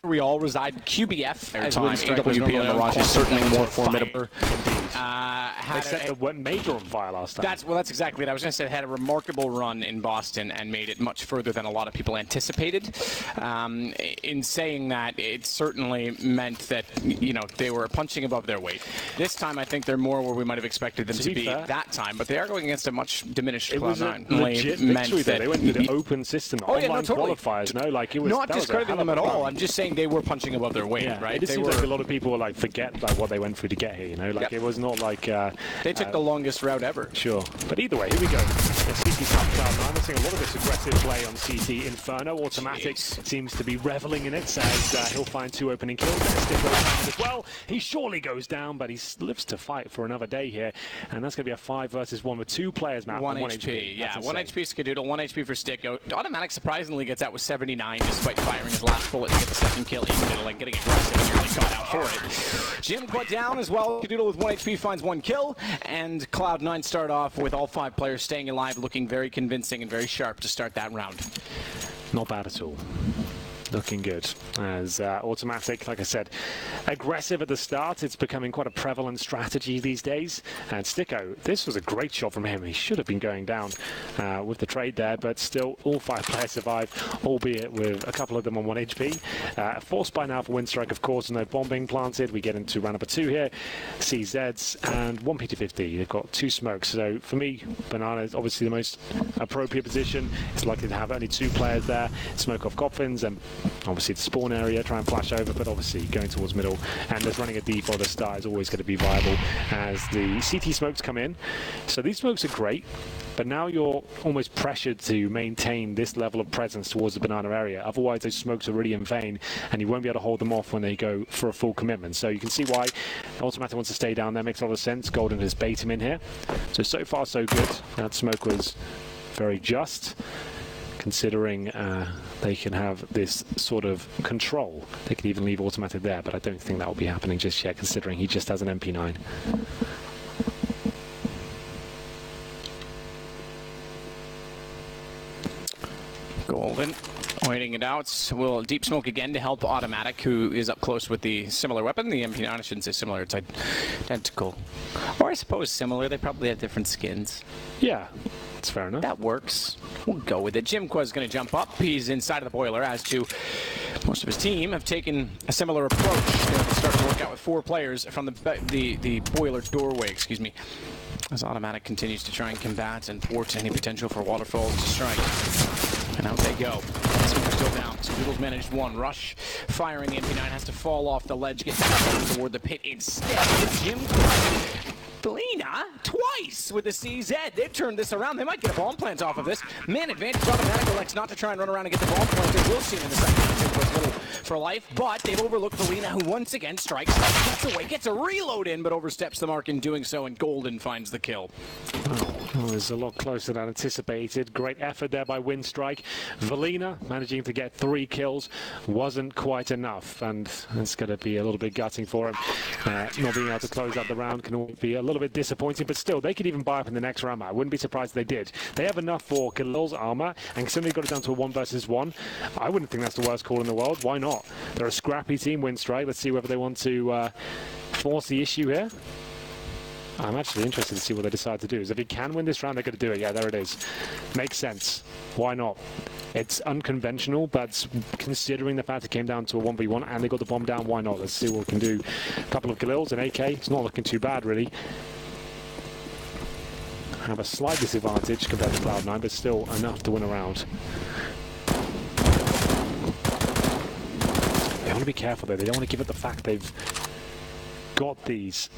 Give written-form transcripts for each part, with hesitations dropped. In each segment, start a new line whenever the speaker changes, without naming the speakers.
we all reside. QBF as
Winstrike
AWP on the Mirage is certainly more formidable.
They set the major on fire last time.
That's exactly it. I was going to say they had a remarkable run in Boston and made it much further than a lot of people anticipated. In saying that, it certainly meant that they were punching above their weight. This time, I think they're more where we might have expected them to be that time, but they are going against a much diminished
Cloud9.
It was a
legit victory there. They went through the open system, online qualifiers. It was
not discrediting them at all. I'm just saying they were punching above their weight, right?
It seems like a lot of people forget what they went through to get here. It was not like
they took the longest route ever.
Sure, but either way, here we go. CT Cloud9. We're seeing a lot of this aggressive play on CT. Inferno automatic seems to be reveling in it. Says he'll find 2 opening kills. Stick goes down as well. He surely goes down, but he lives to fight for another day here, and that's going to be a 5 versus 1 with 2 players map.
1 HP. Yeah, 1 HP Skadoodle, 1 HP for Sticko. Automatic surprisingly gets out with 79 despite firing his last bullet to get the second kill in the middle and getting aggressive and nearly got out for it. Jim put down as well. Skadoodle with 1 HP finds 1 kill, and Cloud9 start off with all 5 players staying alive, looking very convincing and very sharp to start that round.
Not bad at all. Looking good as automatic, like I said, aggressive at the start. It's becoming quite a prevalent strategy these days. And Sticko, this was a great shot from him. He should have been going down with the trade there, but still all 5 players survive, albeit with a couple of them on 1 HP. Forced by now for Winstrike, of course, no bomb being planted. We get into round number 2 here. CZs and 1 P250. They've got 2 smokes. So for me, Banana is obviously the most appropriate position. It's likely to have only 2 players there. Smoke off Coffins and obviously the spawn area, try and flash over, but obviously going towards middle and just running a default at the start is always going to be viable as the CT smokes come in. So these smokes are great, but now you're almost pressured to maintain this level of presence towards the banana area. Otherwise, those smokes are really in vain, and you won't be able to hold them off when they go for a full commitment. So you can see why Automatic wants to stay down there. Makes a lot of sense. Golden has bait him in here. So far, so good. That smoke was very just, considering they can have this sort of control. They could even leave Automatic there, but I don't think that will be happening just yet, considering he just has an MP9.
Golden waiting it out. Will deep smoke again to help Automatic, who is up close with the similar weapon. The MP9, I shouldn't say similar, it's identical. Or I suppose similar. They probably have different skins.
Yeah, that's fair enough.
That works. We'll go with it. Jimqua's going to jump up. He's inside of the boiler, as to most of his team have taken a similar approach. They're starting to work out with 4 players from the boiler doorway, excuse me. As Automatic continues to try and combat and thwart any potential for waterfalls to strike. And out they go. Smoke's still down. Skadoodle's managed 1. Rush firing. The MP9 has to fall off the ledge, get toward the pit instead. Jim Belina twice with the CZ. They've turned this around. They might get a bomb plant off of this. Man advantage. Automatic elects not to try and run around and get the bomb plant. They will see him in the second for life, but they've overlooked Belina, who once again strikes, gets away, gets a reload in, but oversteps the mark in doing so, and Golden finds the kill.
Oh, it was a lot closer than anticipated. Great effort there by Winstrike. Valina managing to get 3 kills wasn't quite enough, and it's going to be a little bit gutting for him. Not being able to close out the round can always be a little bit disappointing, but still, they could even buy up in the next round. I wouldn't be surprised if they did. They have enough for Khalil's armor, and considering they got it down to a 1 versus 1, I wouldn't think that's the worst call in the world. Why not? They're a scrappy team, Winstrike. Let's see whether they want to force the issue here. I'm actually interested to see what they decide to do. If he can win this round, they're going to do it. Yeah, there it is. Makes sense. Why not? It's unconventional, but considering the fact it came down to a 1v1 and they got the bomb down, why not? Let's see what we can do. A couple of Galils, an AK. It's not looking too bad, really. Have a slight disadvantage compared to Cloud9, but still enough to win a round. They want to be careful, though. They don't want to give up the fact they've got these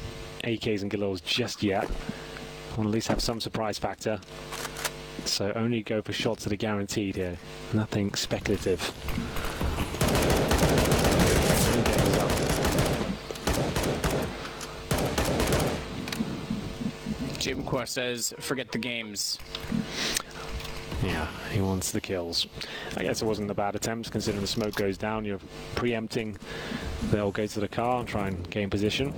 AKs and Galils just yet. I want to at least have some surprise factor. So only go for shots that are guaranteed here. Nothing speculative.
Jimqua says, forget the games.
Yeah, he wants the kills. I guess it wasn't a bad attempt, considering the smoke goes down. You're preempting. They'll go to the car and try and gain position.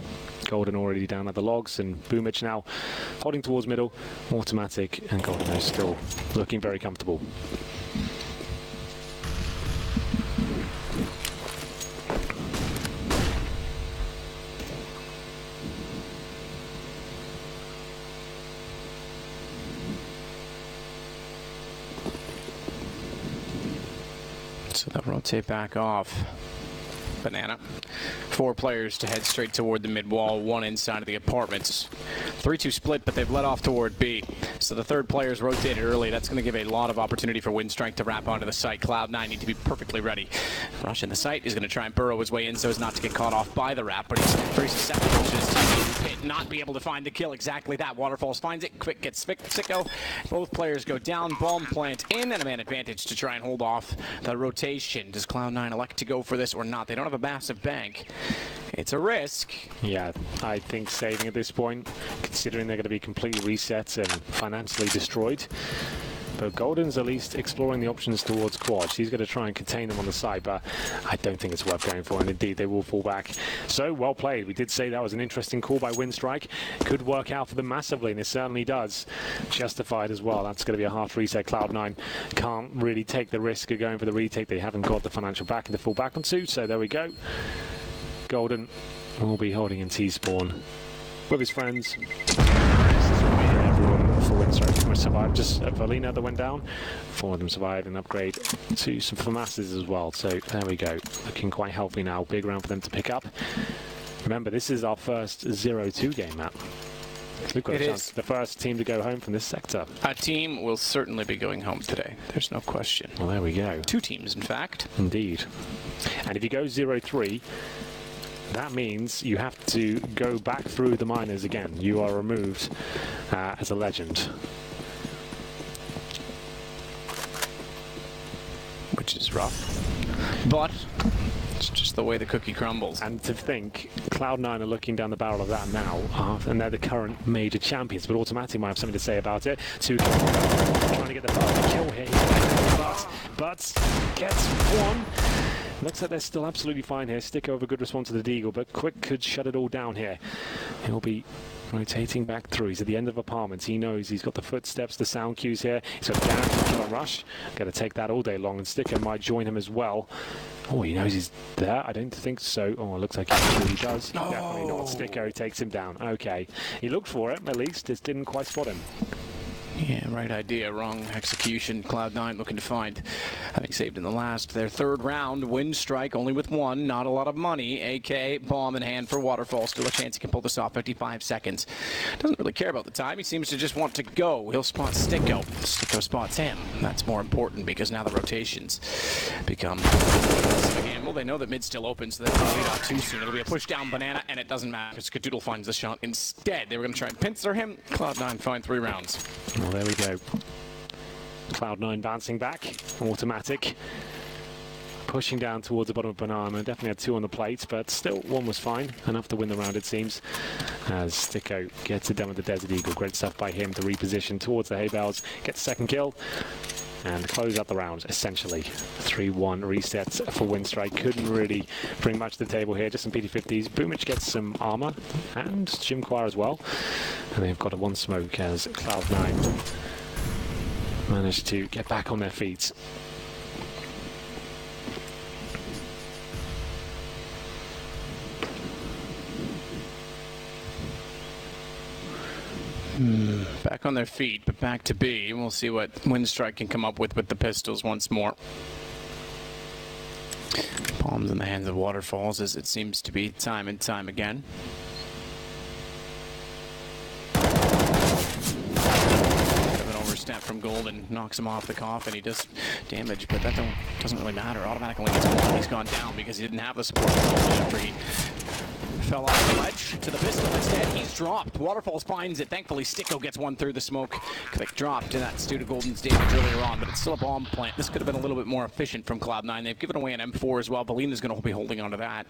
Golden already down at the logs, and Boomich now holding towards middle. Automatic, and Golden is still looking very comfortable.
So they'll rotate back off. Banana. 4 players to head straight toward the mid wall, 1 inside of the apartments. 3-2 split, but they've led off toward B. So the third player's rotated early. That's going to give a lot of opportunity for Winstrike to wrap onto the site. CLOUD9 need to be perfectly ready. Rush in the site is going to try and burrow his way in so as not to get caught off by the wrap, but he's very susceptible to his teammate pit not be able to find the kill. Exactly that. Waterfalls finds it. Quick gets Csgo. Both players go down. Bomb plant in and a man advantage to try and hold off the rotation. Does CLOUD9 elect to go for this or not? They don't have a massive bank. It's a risk.
Yeah, I think saving at this point, considering they're going to be completely reset and financially destroyed. But Golden's at least exploring the options towards quads. He's going to try and contain them on the side, but I don't think it's worth going for, and indeed they will fall back. So, well played. We did say that was an interesting call by Winstrike. Could work out for them massively, and it certainly does. Justified as well. That's going to be a hard reset. CLOUD9 can't really take the risk of going for the retake. They haven't got the financial backing to fall back onto, so there we go. Golden will be holding in T-spawn with his friends. Everyone for Winstrike survived. Just Valina that went down. 4 of them survived and upgrade to some FAMASs as well. So there we go. Looking quite healthy now. Big round for them to pick up. Remember, this is our first 0-2 game map. We've got a chance. The first team to go home from this sector.
A team will certainly be going home today. There's no question.
Well, there we go.
2 teams, in fact.
Indeed. And if you go 0-3, that means you have to go back through the miners again. You are removed as a legend.
Which is rough. But it's just the way the cookie crumbles.
And to think, CLOUD9 are looking down the barrel of that now, and they're the current major champions, but Automatic might have something to say about it. 2 trying to get the perfect kill here, but gets 1. Looks like they're still absolutely fine here. Stick over, good response to the Deagle, but Quick could shut it all down here. He'll be rotating back through. He's at the end of apartments. He knows he's got the footsteps, the sound cues here. He's got Gareth to rush. Got to take that all day long, and Sticker might join him as well. Oh, he knows he's there? I don't think so. Oh, it looks like he really does.
Oh.
Definitely not. Sticker takes him down. Okay. He looked for it, at least. Just didn't quite spot him.
Yeah, right idea, wrong execution. CLOUD9 looking to find, having saved in the last, their 3rd round. Winstrike only with 1, not a lot of money. AK, bomb in hand for Waterfall. Still a chance he can pull this off, 55 seconds. Doesn't really care about the time. He seems to just want to go. He'll spot Sticko. Sticko spots him. That's more important because now the rotations become a gamble. They know that mid's still open, so they'll lead out too soon. It'll be a push down Banana, and it doesn't matter because Skadoodle finds the shot. Instead, they were going to try and pincer him. CLOUD9 find 3 rounds.
Well, there we go. CLOUD9 bouncing back. Automatic. Pushing down towards the bottom of Banana. Definitely had 2 on the plate, but still 1 was fine. Enough to win the round, it seems. As Sticko gets it done with the Desert Eagle. Great stuff by him to reposition towards the hay bales. Gets the 2nd kill. And close out the round, essentially. 3-1 resets for Winstrike. Couldn't really bring much to the table here. Just some PT-50s. Boomich gets some armor. And Jim Quire as well. And they've got a 1 smoke as CLOUD9 managed to get back on their feet.
Back on their feet, but back to B. We'll see what Winstrike can come up with the pistols once more. Palms in the hands of Waterfalls, as it seems to be time and time again. An overstep from Golden knocks him off the coffin. He does damage, but that doesn't really matter. Automatically gets 1. He's gone down because he didn't have the support after he fell off the ledge to the pistol. Instead, he's dropped. Waterfalls finds it. Thankfully, Sticko gets 1 through the smoke. Quick dropped, and that's due to Golden's damage earlier on, but it's still a bomb plant. This could have been a little bit more efficient from CLOUD9. They've given away an M4 as well. Valina's going to be holding on to that.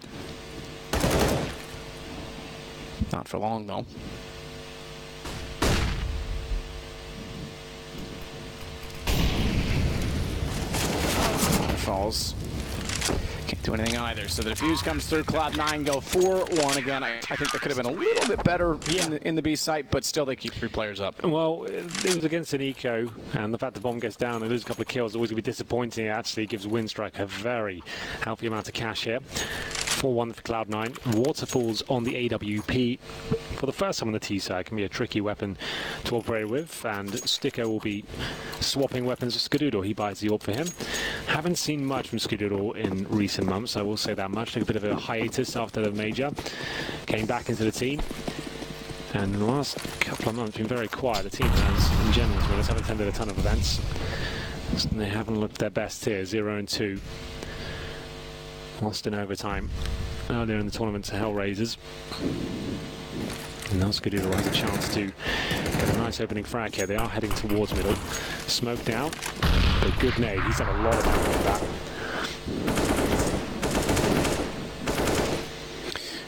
Not for long, though. Waterfalls can't do anything either. So the defuse comes through. CLOUD9 go 4-1 again. I think that could have been a little bit better in the B site, but still they keep 3 players up.
Well, it was against an eco, and the fact the bomb gets down and loses a couple of kills is always going to be disappointing. It actually gives Winstrike a very healthy amount of cash here. 4-1 for CLOUD9. Waterfalls on the AWP for the first time on the T side can be a tricky weapon to operate with, and Sticko will be swapping weapons with Skadoodle. He buys the AWP for him. Haven't seen much from Skadoodle in recent months, I will say that much. Took a bit of a hiatus after the major. Came back into the team. And in the last couple of months, been very quiet. The team has, in general, as well as haven't attended a ton of events. They haven't looked their best here, 0-2. Lost in overtime earlier in the tournament to Hellraisers. And now Skadoodle has a chance to get a nice opening frag here. They are heading towards middle. Smoke down, but good nade. He's had a lot of damage with that.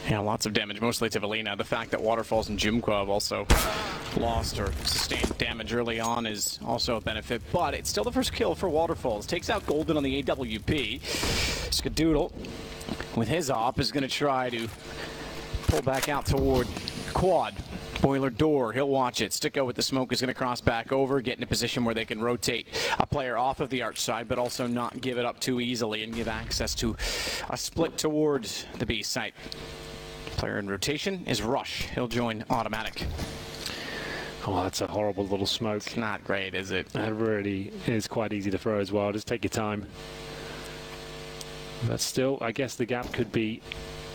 Yeah, lots of damage, mostly to Valina. The fact that Waterfalls and Csgo have also lost or sustained damage early on is also a benefit, but it's still the first kill for Waterfalls. Takes out Golden on the AWP. Skadoodle, with his op, is going to try to pull back out toward quad. Boiler door, he'll watch it. Sticko with the smoke is going to cross back over, get in a position where they can rotate a player off of the arch side, but also not give it up too easily and give access to a split towards the B site. Player in rotation is Rush. He'll join automatic.
Oh, that's a horrible little smoke.
It's not great, is it?
That really is quite easy to throw as well. Just take your time. But still, I guess the gap could be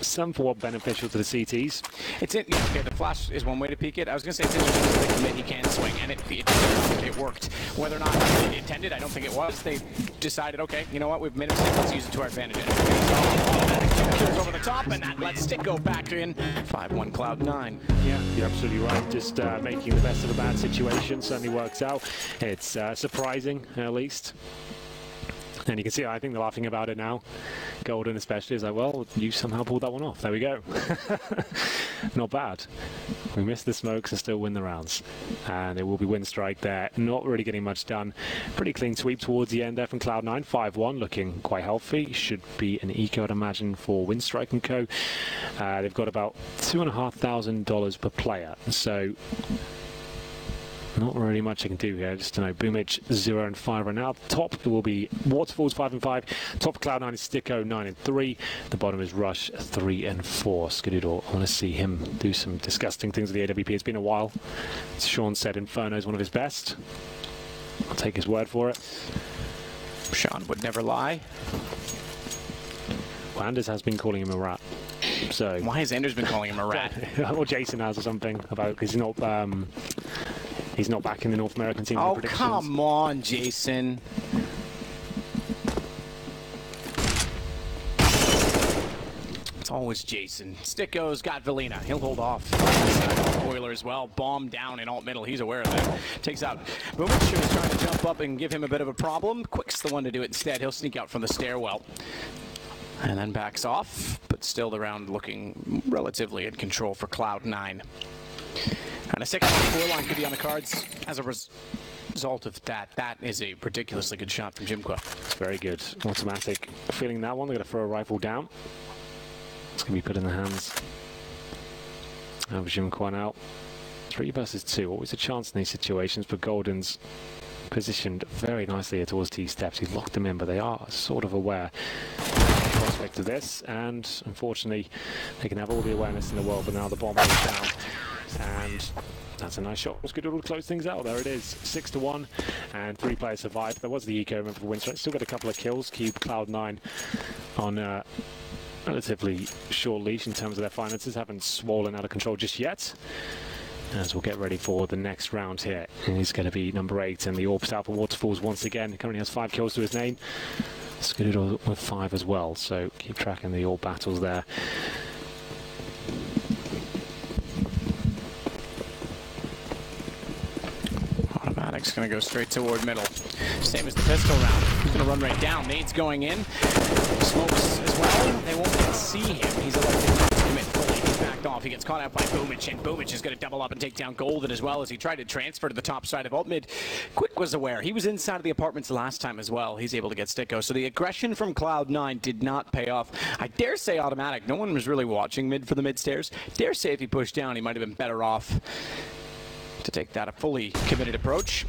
somewhat beneficial to the CTs.
It's in, yeah, okay, the flash is one way to peek it. I was going to say it's interesting that they commit, he can swing, and it worked. Whether or not they intended, I don't think it was. They decided, okay, you know what, we've made a mistake, let's use it to our advantage. And kills over the top, and that lets Sticko back in. 5-1 CLOUD9.
Yeah, you're absolutely right. Just making the best of a bad situation certainly works out. It's surprising, at least. And you can see, I think they're laughing about it now. Golden especially is like, well, you somehow pulled that one off. There we go. Not bad. We missed the smokes and still win the rounds. And it will be Winstrike there. Not really getting much done. Pretty clean sweep towards the end there from CLOUD9. 5-1, looking quite healthy. Should be an eco, I'd imagine, for Winstrike and co. They've got about $2,500 per player. So not really much I can do here. Just to know, Boomage 0-5 right now. Top it will be Waterfalls 5-5. Top CLOUD9 is Sticko 9-3. The bottom is Rush 3-4. Skadoodle, I want to see him do some disgusting things with the AWP. It's been a while. As Sean said, Inferno is one of his best. I'll take his word for it.
Sean would never lie.
Well, Anders has been calling him a rat. So
why has Anders been calling him a rat?
Or Jason has, or something, about because he's not back in the North American team.
Oh, come on, Jason. It's always Jason. Sticko's got Valina. He'll hold off. Boiler as well. Bomb down in alt middle. He's aware of that. Takes out Boomich, who is trying to jump up and give him a bit of a problem. Quick's the one to do it instead. He'll sneak out from the stairwell. And then backs off, but still the round looking relatively in control for CLOUD9. And a 6-4 line could be on the cards as a result of that. That is a ridiculously good shot from Csgo.
It's very good. Automatic feeling that one. They're going to throw a rifle down. It's going to be put in the hands of Csgo now. 3 versus 2. Always a chance in these situations, but Golden's positioned very nicely here towards T-steps. He's locked them in, but they are sort of aware of the prospect of this, and unfortunately they can have all the awareness in the world, but now the bomb is down, and that's a nice shot. It's good to close things out. There it is, 6-1, and 3 players survived. There was the eco, remember, for Winstrike. Still got a couple of kills. Keep CLOUD9 on a relatively short leash in terms of their finances. Haven't swollen out of control just yet, as we'll get ready for the next round here. And he's going to be number 8, and the AWP's out for Waterfalls once again. He currently has 5 kills to his name. Skadoodle with 5 as well, so keep tracking the AWP battles there.
Automatic's going to go straight toward middle. Same as the pistol round. He's going to run right down. Nade's going in. Smokes as well. They won't get to see him. He's elected not to commit fully. He's backed off. He gets caught out by Boomich, and Boomich is going to double up and take down Golden as well as he tried to transfer to the top side of alt mid. Quick was aware. He was inside of the apartments last time as well. He's able to get Sticko. So the aggression from CLOUD9 did not pay off. I dare say automatic. No one was really watching mid for the mid stairs. Dare say if he pushed down, he might have been better off to take that a fully committed approach.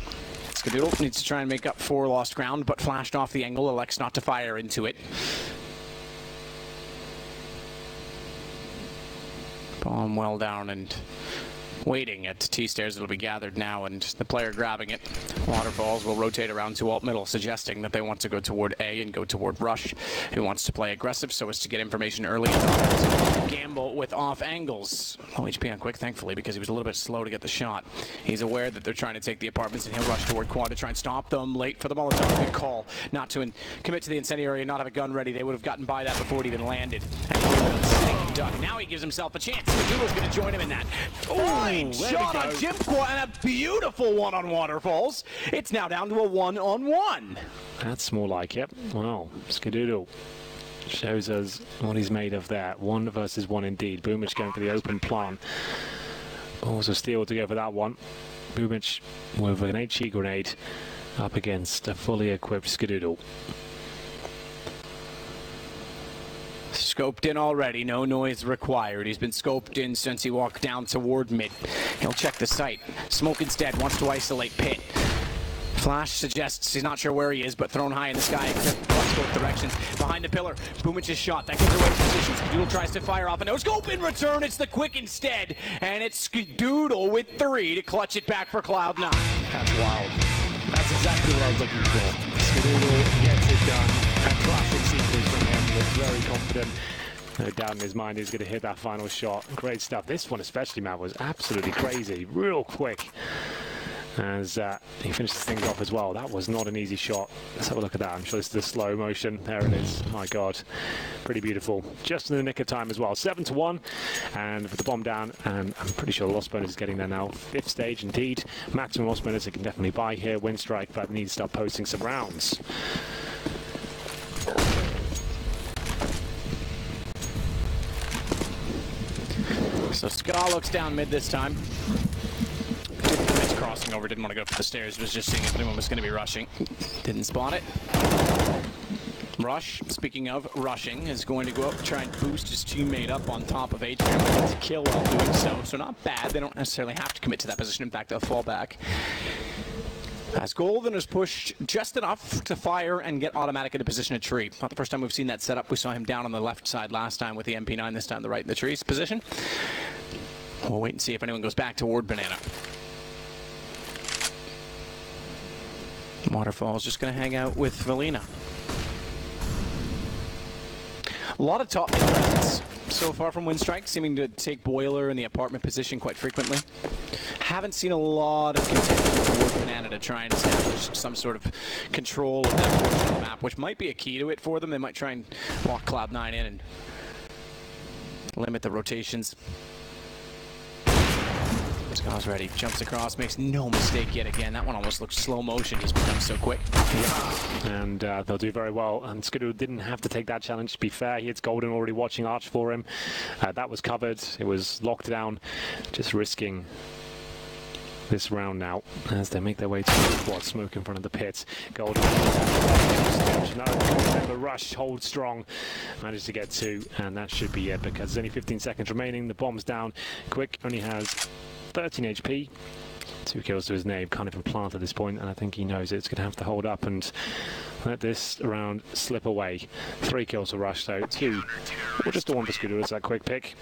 Skadoodle needs to try and make up for lost ground, but flashed off the angle, elects not to fire into it. Bomb well down and waiting at T-stairs. It'll be gathered now, and the player grabbing it. Waterfalls will rotate around to alt middle, suggesting that they want to go toward A and go toward Rush, who wants to play aggressive so as to get information early and not gamble with off angles. Low HP on Quick, thankfully, because he was a little bit slow to get the shot. He's aware that they're trying to take the apartments, and he'll rush toward Quad to try and stop them. Late for the Molotov. Good call not to commit to the incendiary and not have a gun ready. They would have gotten by that before it even landed. And he would have sneaky duck. Now he gives himself a chance. Doodle's going to join him in that. Shot on Jimquad and a beautiful one on Waterfalls. It's now down to a 1-on-1.
That's more like it. Well, Skadoodle shows us what he's made of there. 1 versus 1 indeed. Boomich going for the open plan. Also Steel to go for that one. Boomich with an HE grenade up against a fully equipped Skadoodle.
Scoped in already, no noise required. He's been scoped in since he walked down toward mid. He'll check the site. Smoke instead wants to isolate pit. Flash suggests he's not sure where he is, but thrown high in the sky, across both directions. Behind the pillar, Boomich's shot. That gives away positions. Skadoodle tries to fire off a no scope in return. It's the Quick instead, and it's Skadoodle with 3 to clutch it back for CLOUD9.
That's wild. That's exactly what I was looking for. Skadoodle gets it done. A classic sequence from him. Looks very confident. No doubt in his mind he's going to hit that final shot. Great stuff. This one especially, man, was absolutely crazy. Real quick. As he finishes things off as well. That was not an easy shot. Let's have a look at that. I'm sure this is the slow motion. There it is. My God. Pretty beautiful. Just in the nick of time as well. 7-1. And with the bomb down, and I'm pretty sure loss bonus is getting there now. 5th stage indeed. Maximum loss bonus it can definitely buy here. Winstrike, but needs to start posting some rounds.
So Ska looks down mid this time. Crossing over, didn't want to go for the stairs, was just seeing if anyone was going to be rushing. Didn't spot it. Rush, speaking of rushing, is going to go up, try and boost his teammate up on top of Adrian. Gets a kill while doing so not bad. They don't necessarily have to commit to that position. In fact, they'll fall back. As Golden is pushed just enough to fire and get automatic into position at tree. Not the first time we've seen that setup. We saw him down on the left side last time with the MP9, this time the right in the trees position. We'll wait and see if anyone goes back toward Banana. Waterfall's just going to hang out with Valina. A lot of top presence so far from Winstrike, seeming to take Boiler in the apartment position quite frequently. Haven't seen a lot of contention toward Banana to try and establish some sort of control of that portion of the map, which might be a key to it for them. They might try and lock CLOUD9 in and limit the rotations. Ska's ready, jumps across, makes no mistake yet again. That one almost looks slow motion, he's become so quick.
Yeah. And they'll do very well. And Skadoodle didn't have to take that challenge, to be fair. He had Golden already watching Arch for him. That was covered, it was locked down, just risking this round now as they make their way to the quad. Smoke in front of the pit. Golden, the rush, hold strong, managed to get 2, and that should be it because there's only 15 seconds remaining. The bomb's down. Quick only has 13 HP, 2 kills to his name, can't even plant at this point, and I think he knows it's going to have to hold up and let this round slip away. 3 kills to Rush, so 2, or just a 1 for Skadoodle. It's that quick pick.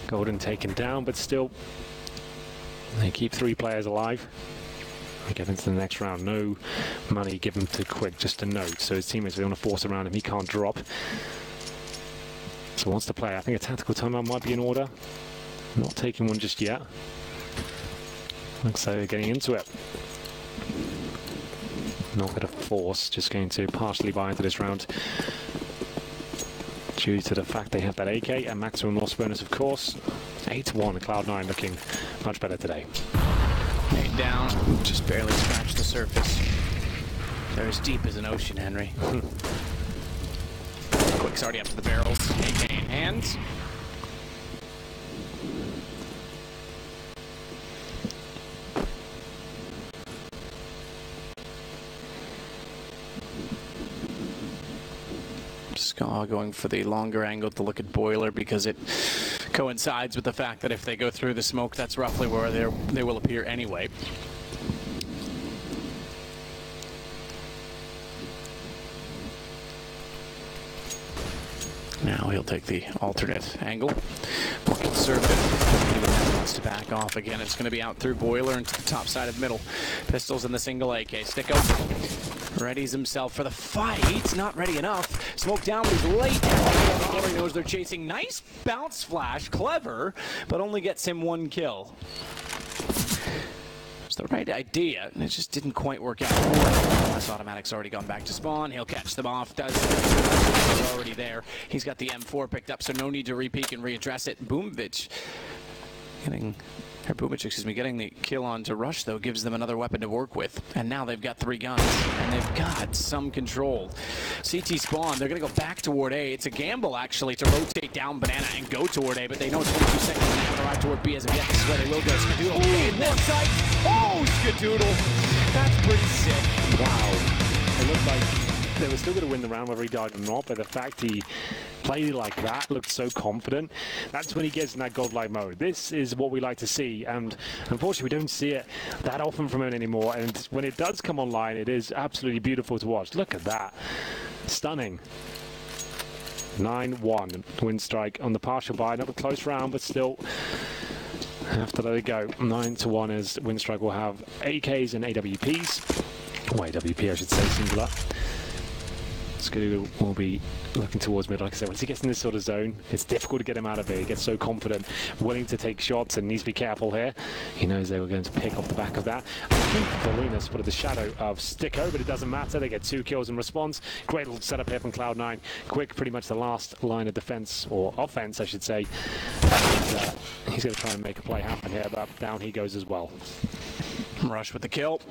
Golden taken down, but still, they keep 3 players alive. They get into the next round. No money given to Quick, just a note. So his teammates are going to force around him. He can't drop. So wants to play. I think a tactical timeout might be in order. Not taking one just yet. Looks like they're getting into it. Not going to force, just going to partially buy into this round. Due to the fact they have that AK and maximum loss bonus, of course. 8-1, CLOUD9 looking much better today.
8 down, just barely scratched the surface. They're as deep as an ocean, Henry. Quick's already up to the barrels, AK in hand. Ska going for the longer angle to look at Boiler because it coincides with the fact that if they go through the smoke, that's roughly where they will appear anyway. Now he'll take the alternate angle. More conservative. He wants to back off again. It's going to be out through Boiler into the top side of middle. Pistols in the single AK. Sticko readies himself for the fight. Not ready enough. Smoke down, but he's late. He knows they're chasing. Nice bounce flash. Clever, but only gets him 1 kill. It's the right idea, and it just didn't quite work out. Unless Automatic's already gone back to spawn. He'll catch them off. They're already there. He's got the M4 picked up, so no need to re-peek and readdress it. Boomvich getting the kill on to Rush, though, gives them another weapon to work with. And now they've got 3 guns, and they've got some control. CT spawn, they're going to go back toward A. It's a gamble, actually, to rotate down Banana and go toward A, but they know 22 seconds and they haven't arrived toward B as of yet. This is where they will go. Skadoodle, in that side. Oh, Skadoodle. That's pretty sick.
Wow. It looked like they were still going to win the round whether he died or not, but the fact he played it like that, looked so confident, that's when he gets in that godlike mode. This is what we like to see, and unfortunately we don't see it that often from him anymore, and when it does come online, it is absolutely beautiful to watch. Look at that. Stunning. 9-1. Winstrike on the partial buy, not a close round, but still have to let it go. 9-1 as Winstrike will have AKs and AWPs. Or AWP, I should say, singular. Csgo will be looking towards mid. Like I said, once he gets in this sort of zone, it's difficult to get him out of it. He gets so confident, willing to take shots, and needs to be careful here. He knows they were going to pick off the back of that. I think Valunas spotted the shadow of Sticko, but it doesn't matter. They get 2 kills in response. Great little setup here from Cloud9. Quick, pretty much the last line of defense, or offense, I should say. And, he's going to try and make a play happen here, but down he goes as well.
Rush with the kill.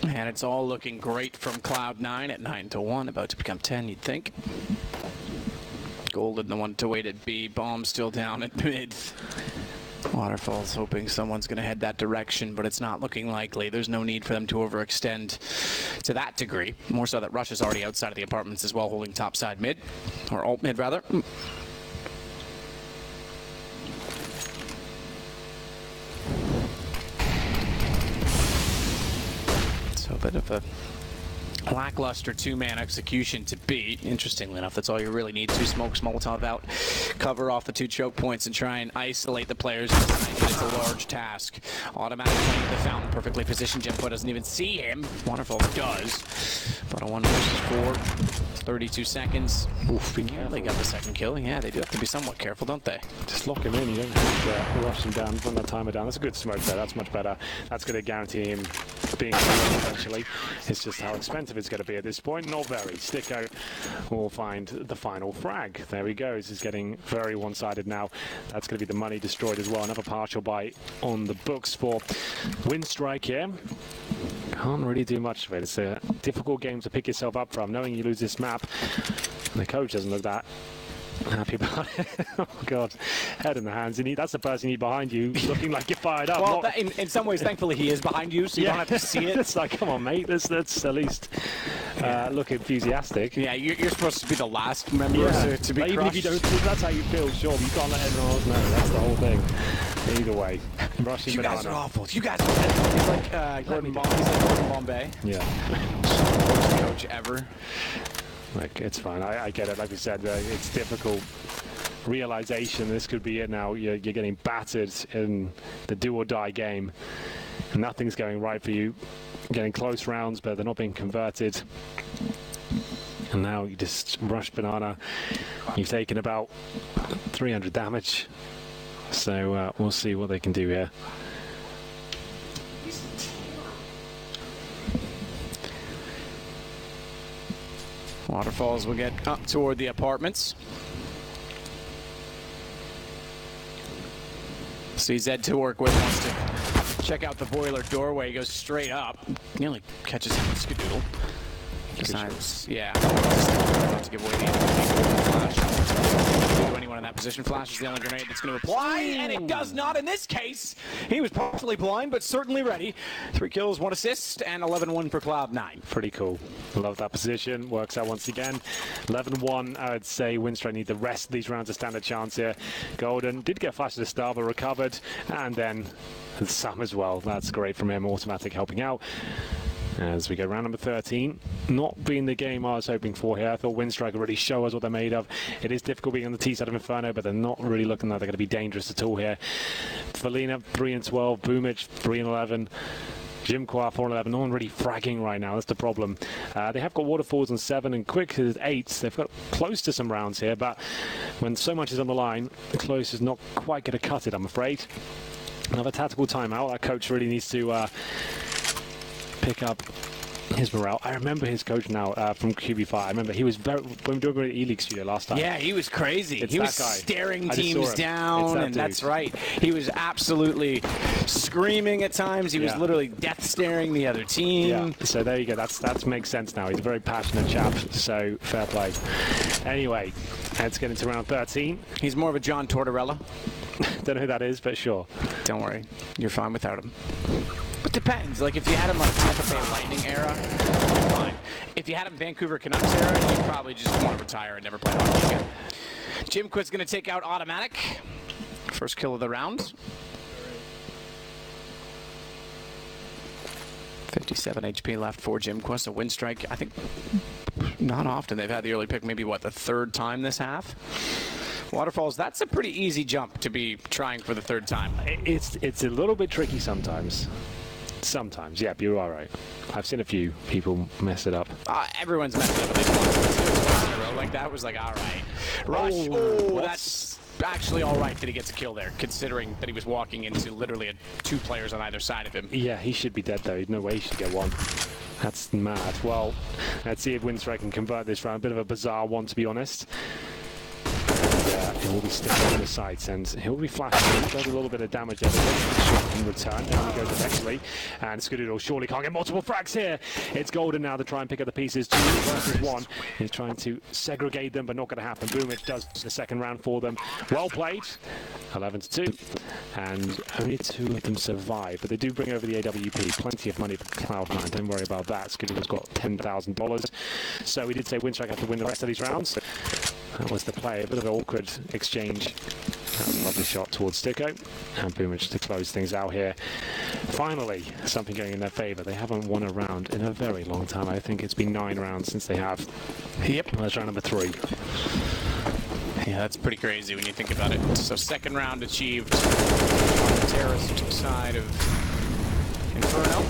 And it's all looking great from Cloud9 at 9-1, about to become 10, you'd think. Golden, the one to wait at B. Bomb still down at mid. Waterfall's hoping someone's going to head that direction, but it's not looking likely. There's no need for them to overextend to that degree. More so that Rush is already outside of the apartments as well, holding topside mid. Or alt mid, rather. So a bit of a lackluster 2-man execution to beat. Interestingly enough, that's all you really need. 2 smokes, Molotov out, cover off the 2 choke points and try and isolate the players. It's a large task. Automatic playing the fountain, perfectly positioned. Jimpo doesn't even see him. Waterfall does. But a 1 versus 4, 32 seconds. Oof, they got the 2nd kill. Yeah, they do have to be somewhat careful, don't they?
Just lock him in. You don't have to rush him down, run that timer down. That's a good smoke there. That's much better. That's going to guarantee him being eventually. It's just how expensive it's going to be at this point. Not very. Sticko will find the final frag. There he goes. He's getting very one-sided now. That's going to be the money destroyed as well. Another partial buy on the books for Winstrike here. Can't really do much of it. It's a difficult game to pick yourself up from, knowing you lose this map. And the coach doesn't look that happy about it. Oh god, head in the hands. That's the person you need behind you, looking like you're fired up.
Well, in some ways, thankfully, he is behind you, so you don't have to see it.
It's like, come on, mate. Let's at least look enthusiastic.
Yeah, you're supposed to be the last member to be crushed.
Even if you don't, that's how you feel. Sure, but you can't let everyone else know. That's the whole thing. Either way, rushing
you
banana.
guys are awful. You guys are. He's like Gordon Bombay.
Yeah.
Worst coach ever.
Like, it's fine. I get it. Like we said, it's difficult. Realization, this could be it now. You're getting battered in the do-or-die game. Nothing's going right for you. Getting close rounds, but they're not being converted. And now you just rush banana. You've taken about 300 damage. So we'll see what they can do here.
Waterfalls will get up toward the apartments. CZ to work with, wants to check out the boiler doorway. He goes straight up. Nearly catches him with Skadoodle. Decides, yeah, not to give away the flash. To anyone in that position, flash is the only grenade that's going to apply, and it does not in this case. He was partially blind, but certainly ready. 3 kills, 1 assist, and 11-1 for Cloud9.
Pretty cool. Love that position. Works out once again. 11-1, I would say Winstrike need the rest of these rounds to stand a chance here. Golden did get flashed at the start, but recovered, and then some as well. That's great from him. Automatic helping out. as we go round number 13. Not being the game I was hoping for here. I thought Winstrike would really show us what they're made of. It is difficult being on the T side of Inferno, but they're not really looking like they're going to be dangerous at all here. Felina 3-12, Boomich 3-11. Csgo 4-11. No one really fragging right now. That's the problem. They have got waterfalls on 7 and quick is 8. They've got close to some rounds here, but when so much is on the line, the close is not quite going to cut it, I'm afraid. Another tactical timeout. That coach really needs to pick up his morale. I remember his coach now from QB5. I remember he was when we were doing E-League Studio last time.
Yeah, he was crazy.
It's
he was
that guy.
staring teams down, and that's right. He was absolutely screaming at times. He was literally death staring the other team.
Yeah. So there you go. That makes sense now. He's a very passionate chap. So fair play. Anyway, let's get into round 13.
He's more of a John Tortorella.
Don't know who that is, but sure.
Don't worry, you're fine without him. But depends. Like if you had him like Tampa Bay Lightning era, fine. If you had him Vancouver Canucks era, you'd probably just want to retire and never play hockey again. Csgo's going to take out Automatic. First kill of the round. 57 HP left for Csgo. So Winstrike, I think not often they've had the early pick. Maybe what, the third time this half? Waterfalls, that's a pretty easy jump to be trying for the third time.
It's a little bit tricky sometimes. Sometimes, yeah, you're all right. I've seen a few people mess it up.
Everyone's messed it up. At least once. Like that was like, all right. Rush. Oh, that's actually all right that he gets a kill there, considering that he was walking into literally 2 players on either side of him.
Yeah, he should be dead though. No way he should get one. That's mad. Well, let's see if Winstrike can convert this round. A bit of a bizarre one, to be honest. He will be sticking on the sights and he'll be flashing. Does a little bit of damage there. Shot in return. Down he goes eventually. And Csgo surely can't get multiple frags here. It's Golden now to try and pick up the pieces. 2 versus 1. He's trying to segregate them, but not going to happen. Boomich does the second round for them. Well played. 11-2. And only 2 of them survive. But they do bring over the AWP. Plenty of money for CLOUD9. Don't worry about that. Csgo's got $10,000. So we did say Winstrike have to win the rest of these rounds. That was the play. A bit of an awkward exchange. That was a lovely shot towards Csgo. And Boomich to close things out here. Finally, something going in their favour. They haven't won a round in a very long time. I think it's been 9 rounds since they have.
Yep.
That's round number 3.
Yeah, that's pretty crazy when you think about it. So second round achieved on the terrorist side of Inferno.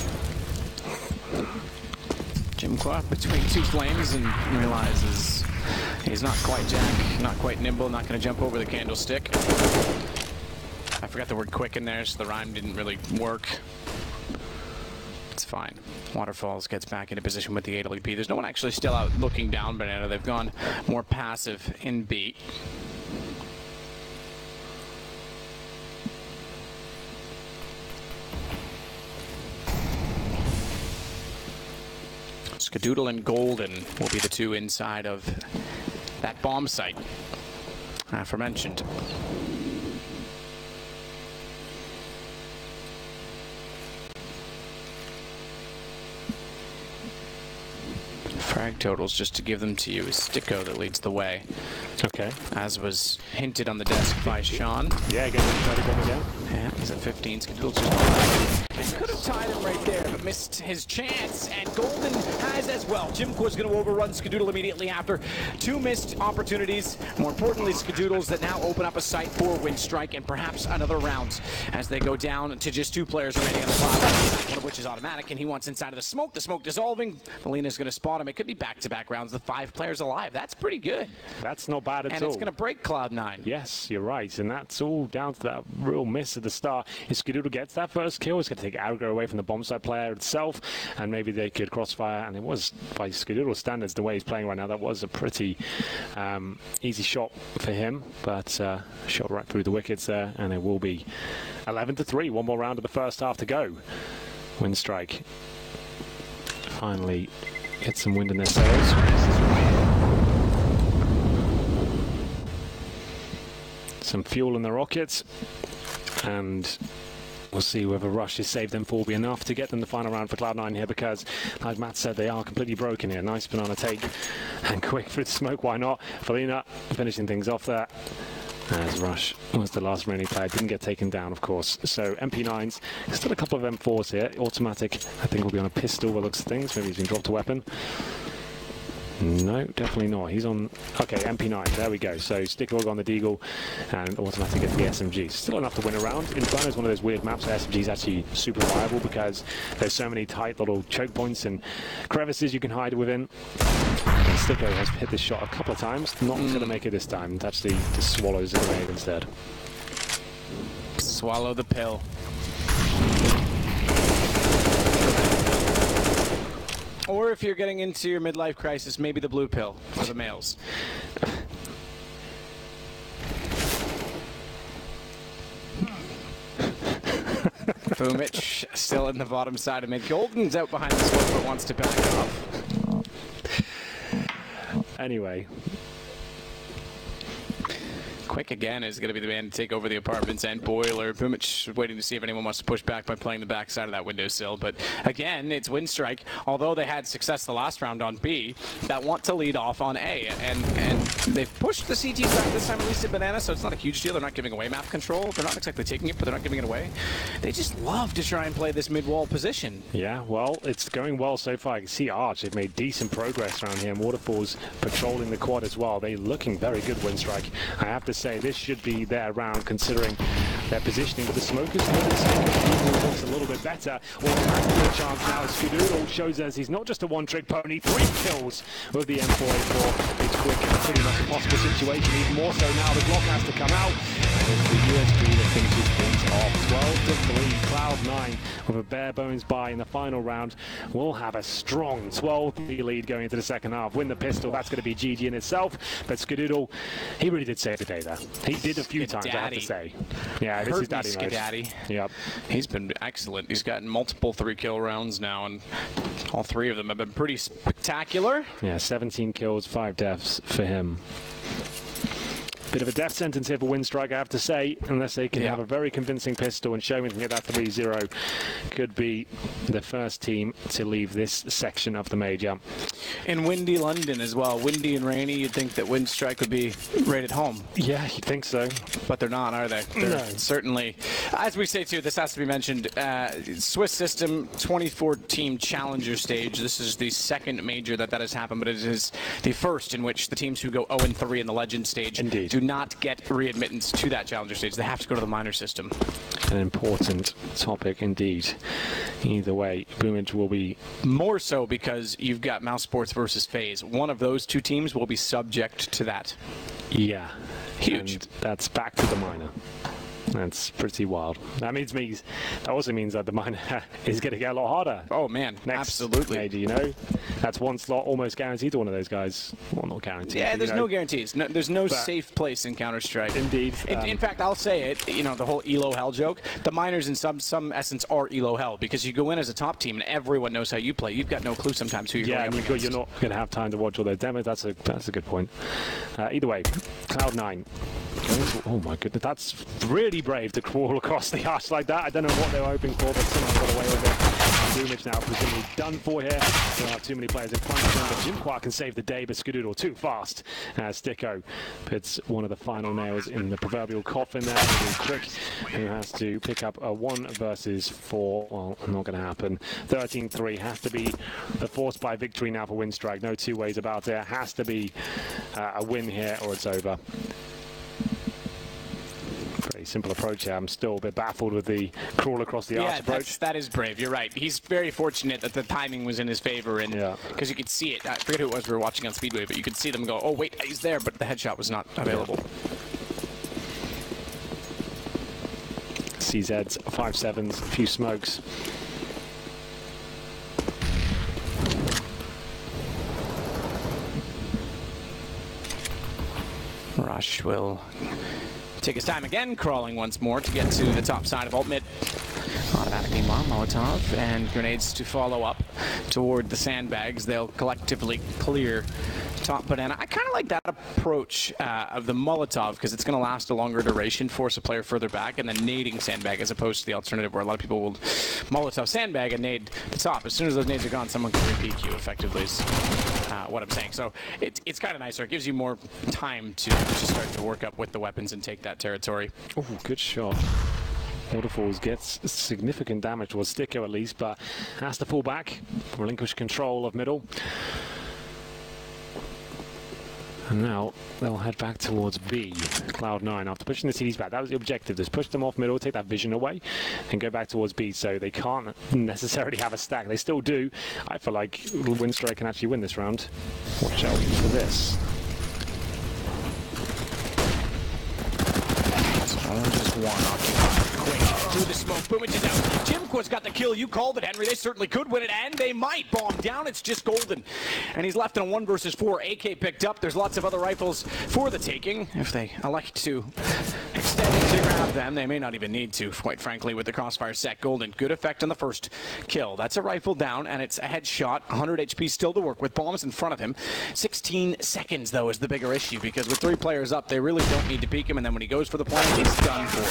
Csgo between 2 flames and realizes he's not quite Jack, not quite nimble, not going to jump over the candlestick. I forgot the word quick in there, so the rhyme didn't really work. It's fine. Waterfalls gets back into position with the AWP. There's no one actually still out looking down Banana. They've gone more passive in B. Skadoodle and Golden will be the 2 inside of that bomb site aforementioned. Frag totals, just to give them to you, is Csgo that leads the way.
Okay.
As was hinted on the desk by Sean.
Yeah, again, try to go again.
Yeah, he's at 15. Skadoodle's just could have tied him right there, but missed his chance, and Golden has as well. Csgo's going to overrun Skadoodle immediately after 2 missed opportunities. More importantly, Skadoodles that now open up a sight for Winstrike and perhaps another round as they go down to just 2 players remaining on the clock, one of which is Automatic, and he wants inside of the smoke dissolving. Felina's going to spot him. It could be back-to-back rounds with 5 players alive. That's pretty good.
That's not bad at all.
And it's going to break CLOUD9.
Yes, you're right, and that's all down to that real miss at the start. If Skadoodle gets that first kill, it's going to take aggro away from the bomb site player itself, and maybe they could crossfire. And it was, by Skadoodle standards, the way he's playing right now, that was a pretty easy shot for him, but shot right through the wickets there, and it will be 11-3. 1 more round of the first half to go. Winstrike finally get some wind in their sails. Some fuel in the rockets, and we'll see whether Rush is saved them 4 will be enough to get them the final round for CLOUD9 here, because, like Matt said, they are completely broken here. Nice banana take, and quick through the smoke, why not? Felina finishing things off there. as Rush was the last remaining player, didn't get taken down, of course. So MP9s, still a couple of M4s here. Automatic, I think, will be on a pistol by the looks of things. Maybe he's been dropped a weapon. No, definitely not. He's on... Okay, MP9. There we go. So Stickle on the Deagle and Automatic gets the SMG. Still enough to win a round. Inferno is one of those weird maps where SMG is actually super viable because there's so many tight little choke points and crevices you can hide within. And Sticko has hit this shot a couple of times. Not going to make it this time. It actually just swallows it away instead.
Swallow the pill. Or if you're getting into your midlife crisis, maybe the blue pill for the males. Boomich still in the bottom side of mid. Golden's out behind the smoke but wants to back it off.
Anyway.
Quick again is going to be the man to take over the apartments and Boiler. Boomich waiting to see if anyone wants to push back by playing the back side of that windowsill. But again, it's Winstrike. Although they had success the last round on B, that want to lead off on A. And they've pushed the CTs back this time, at least at Banana, so it's not a huge deal. They're not giving away map control. They're not exactly taking it, but they're not giving it away. They just love to try and play this mid-wall position.
Yeah, well, it's going well so far. I can see Arch. They've made decent progress around here. Waterfall's patrolling the quad as well. They're looking very good, Winstrike. I have to say, this should be their round considering their positioning. But the smokers looks a little bit better. Well, a chance now. Skadoodle shows us he's not just a one-trick pony. 3 kills with the M4A4. It's quick and pretty much a possible situation. Even more so now. The Glock has to come out. And it's the USB that finishes things off. 12-3. CLOUD9 with a bare bones buy in the final round will have a strong 12-3 lead going into the second half. Win the pistol. That's going to be GG in itself. But Skadoodle, he really did save the day there. He did a few times, I have to say. Yeah, this is daddy mode.
Skadaddy.
Yep.
He's been excellent. He's gotten multiple 3-kill rounds now, and all 3 of them have been pretty spectacular.
Yeah, 17 kills, 5 deaths for him. Bit of a death sentence here for Winstrike, I have to say, unless they can have a very convincing pistol and show me they can get that 3-0. Could be the first team to leave this section of the major.
In windy London as well, windy and rainy, you'd think that Winstrike would be right at home.
Yeah, you'd think so.
But they're not, are they? They're
no.
Certainly. As we say, too, this has to be mentioned, Swiss System 24-team Challenger stage. This is the second major that has happened, but it is the first in which the teams who go 0-3 in the Legend stage do not get readmittance to that Challenger stage. They have to go to the minor system.
An important topic indeed. Either way, Boomage will be...
More so because you've got Mouse Sports versus FaZe. One of those 2 teams will be subject to that.
Yeah.
Huge.
And that's back to the minor. That's pretty wild. That also means that the minor is going to get a lot harder.
Oh man,
next
absolutely.
Major, you know, that's one slot almost guaranteed to one of those guys. Well, not guaranteed.
Yeah, there's no guarantees. No, there's no safe place in Counter-Strike.
Indeed.
In fact, I'll say it. You know, the whole ELO hell joke. The minors in some essence are ELO hell because you go in as a top team and everyone knows how you play. You've got no clue sometimes who you're going up against.
You're not going to have time to watch all their demos. That's a good point. Either way, CLOUD9. Oh my goodness, that's really brave to crawl across the arch like that. I don't know what they were hoping for, but somehow got away with it. Boomage now presumably done for here. Don't have too many players in front of him, but Jimquart can save the day, but Skadoodle too fast. Sticko puts one of the final nails in the proverbial coffin there. Quick, who has to pick up a 1 versus 4. Well, not going to happen. 13-3 has to be the force by victory now for Winstrike. No 2 ways about it. It has to be a win here or it's over. Pretty simple approach here. I'm still a bit baffled with the crawl across the arch approach.
That is brave. You're right. He's very fortunate that the timing was in his favor, and because you could see it. I forget who it was we were watching on Speedway, but you could see them go, oh wait, he's there, but the headshot was not available.
CZs, 5-7s, a few smokes.
Rush will take his time again, crawling once more to get to the top side of ult mid. Automatic Meanwhile, Molotov and grenades to follow up toward the sandbags. They'll collectively clear top banana. I kind of like that approach of the Molotov because it's going to last a longer duration, force a player further back, and then nading sandbag as opposed to the alternative where a lot of people will Molotov sandbag and nade the top. As soon as those nades are gone, someone can re-peek you effectively is what I'm saying. So it's kind of nicer. It gives you more time to start to work up with the weapons and take that territory.
Oh, good shot. Waterfalls gets significant damage towards Sticko at least, but has to pull back, relinquish control of middle. And now they'll head back towards B, CLOUD9, after pushing the CDs back. That was the objective, just push them off middle, take that vision away, and go back towards B, so they can't necessarily have a stack. They still do. I feel like Winstrike can actually win this round. Watch out for this.
Just one occupied. Quick through the smoke. Boom, it's down. Csgo's got the kill. You called it, Henry. They certainly could win it, and they might. Bomb down. It's just Golden. And he's left in a 1 versus 4. AK picked up. There's lots of other rifles for the taking. If they elect to extend to grab them, they may not even need to, quite frankly, with the crossfire set. Golden, good effect on the first kill. That's a rifle down, and it's a headshot. 100 HP still to work with. Bombs in front of him. 16 seconds, though, is the bigger issue, because with 3 players up, they really don't need to peek him, and then when he goes for the plant, he's done for.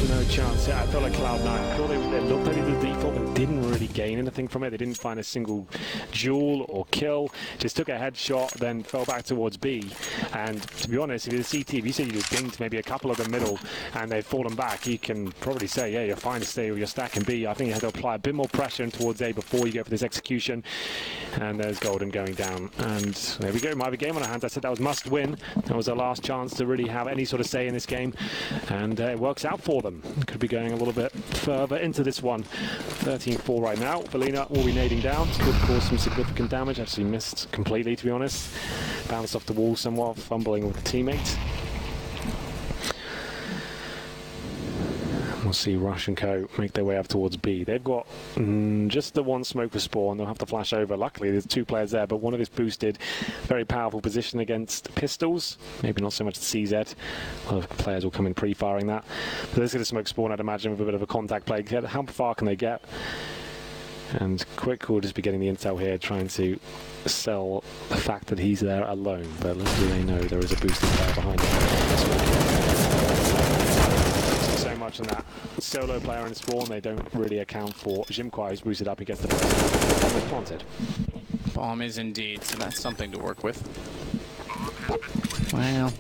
No chance. Yeah, I felt like CLOUD9. I thought they looked at the default and didn't really gain anything from it. They didn't find a single duel or kill. Just took a headshot, then fell back towards B. And to be honest, if you're the CT, if you say you just dinged maybe a couple of the middle and they've fallen back, you can probably say, yeah, you're fine to stay with your stack in B. I think you have to apply a bit more pressure towards A before you go for this execution. And there's Golden going down. And there we go. Might have a game on our hands. I said that was must win. That was their last chance to really have any sort of say in this game. And it works out for them. Could be going a little bit further into this one. 13-4 right now. Belina will be nading down. Could cause some significant damage. Actually missed completely, to be honest. Bounced off the wall somewhat, fumbling with a teammate. We'll see Rush and Co make their way up towards B. They've got just the one smoke for spawn. They'll have to flash over. Luckily, there's 2 players there, but one of his boosted. Very powerful position against pistols. Maybe not so much the CZ. A lot of players will come in pre-firing that. But there's going to smoke spawn, I'd imagine, with a bit of a contact play. How far can they get? And Quick will just be getting the intel here, trying to sell the fact that he's there alone. But little do they know there is a boosted player behind him. So much on that solo player in spawn, they don't really account for Csgo, who's boosted up. He gets the bomb is planted.
Bomb is indeed, so that's something to work with. Well,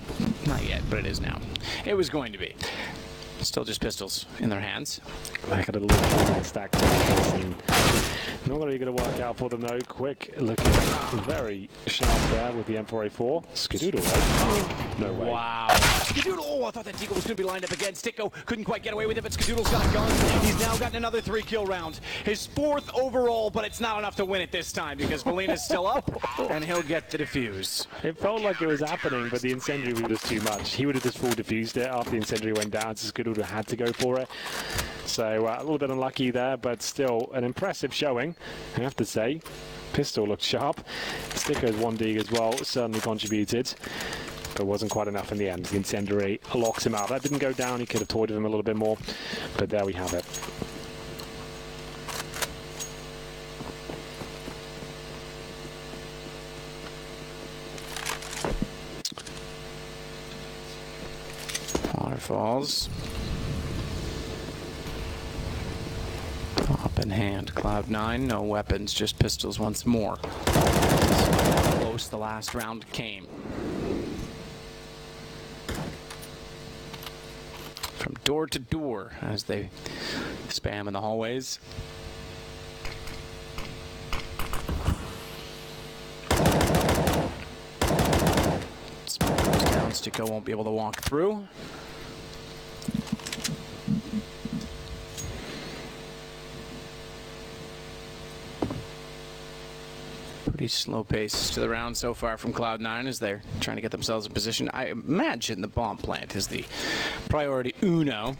not yet, but it is now. It was going to be. Still just pistols in their hands.
Back at a little stack. Not really going to work out for them though. Quick looking very sharp there with the M4A4. Skadoodle, right? No way.
Wow. Skadoodle, oh, I thought that Deagle was going to be lined up again. Sticko couldn't quite get away with it, but Skadoodle's got a gun. He's now gotten another 3-kill round. His 4th overall, but it's not enough to win it this time because Belina's still up, and he'll get the defuse.
It felt like it was happening, but the incendiary was just too much. He would have just full diffused it after the incendiary went down, so Skadoodle had to go for it. So a little bit unlucky there, but still an impressive showing, I have to say. Pistol looked sharp. Sticker's 1D as well, certainly contributed, but wasn't quite enough in the end. The incendiary locks him out. That didn't go down, he could have toyed with him a little bit more, but there we have it.
Waterfalls. Top in hand. CLOUD9, no weapons, just pistols once more. How close the last round came. From door to door as they spam in the hallways. Smoke goes down, Sticko won't be able to walk through. Pretty slow pace to the round so far from CLOUD9 as they're trying to get themselves in position. I imagine the bomb plant is the priority uno.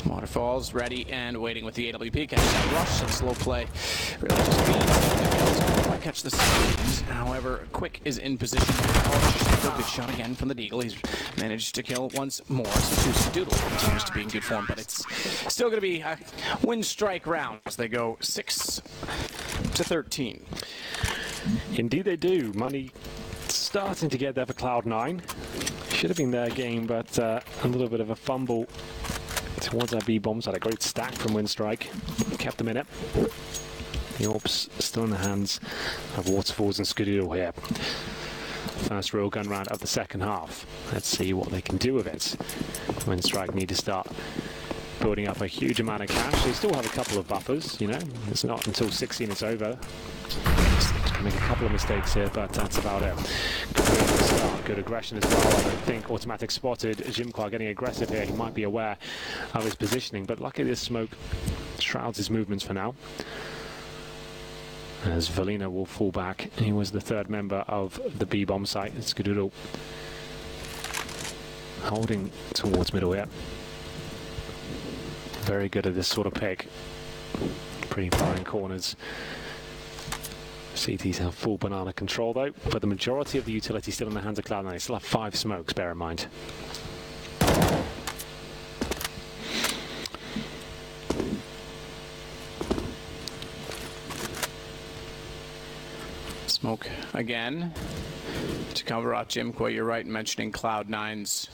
Waterfalls ready and waiting with the AWP. Catch that rush and slow play. Really just beats the kills. not catch the second. However, Quick is in position. Oh, good shot again from the Deagle. He's managed to kill once more. So Doodle continues to be in good form, but it's still going to be a Winstrike round as they go 6-13.
Indeed they do. Money starting to get there for Cloud9. Should have been their game, but a little bit of a fumble towards our B-bombs. Had a great stack from Winstrike. Kept them in it. The Orbs still in the hands of Waterfalls and Skadoodle here. First real gun round of the second half. Let's see what they can do with it. Winstrike need to start building up a huge amount of cash. They still have a couple of buffers, you know. It's not until 16 it's over. Make a couple of mistakes here, but that's about it. Good start, good aggression as well. I think Automatic spotted Jimquar getting aggressive here. He might be aware of his positioning, but luckily this smoke shrouds his movements for now. As Valina will fall back. He was the third member of the B-bomb site. Skadoodle holding towards middle here. Very good at this sort of pick. Pretty far in corners. CTs have full banana control though, but the majority of the utility still in the hands of Cloud9. They still have 5 smokes, bear in mind.
Smoke again to cover up Jimquar. You're right in mentioning Cloud9's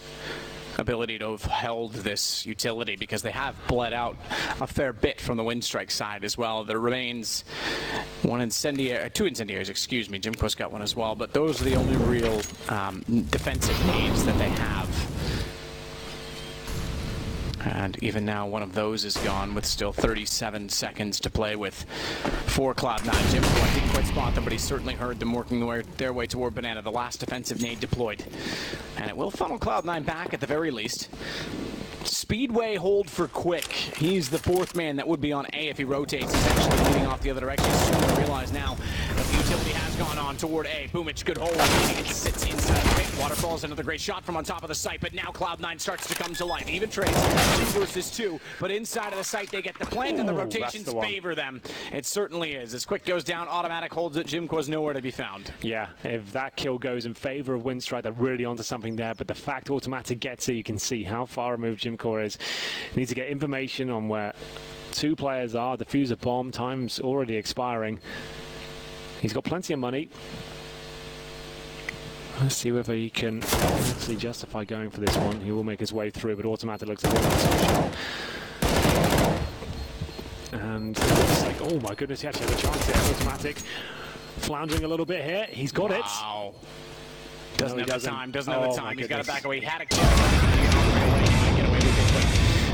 ability to have held this utility because they have bled out a fair bit from the Winstrike side as well. There remains two incendiaries, excuse me. Jimquar's got one as well, but those are the only real defensive needs that they have. And even now, one of those is gone with still 37 seconds to play with for Cloud9. Jimquar didn't quite spot them, but he certainly heard them working their way toward Banana. The last defensive nade deployed. And it will funnel Cloud9 back at the very least. Speedway hold for Quick. He's the 4th man that would be on A if he rotates. He's actually leading off the other direction. Soon to realize now that the utility has gone on toward A. Boomich, good hold. It sits inside the pit. Waterfalls, another great shot from on top of the site, but now Cloud9 starts to come to life. Even trades 2 versus 2, but inside of the site they get the plant and the rotations favor them. It certainly is. As Quick goes down, Automatic holds it. Jimquar's nowhere to be found. Yeah, if that kill goes in favor of Winstrike, they're really onto something there, but the fact Automatic gets it, you can see how far removed Jimquar is. Need to get information on where 2 players are. Diffuser bomb, time's already expiring. He's got plenty of money. Let's see whether he can actually justify going for this one. He will make his way through, but Automatic looks a bit special. And it's like, oh my goodness, he actually had a chance here. Automatic floundering a little bit here. He's got it. Wow. Doesn't have the time. He's got to back away. He had a kill.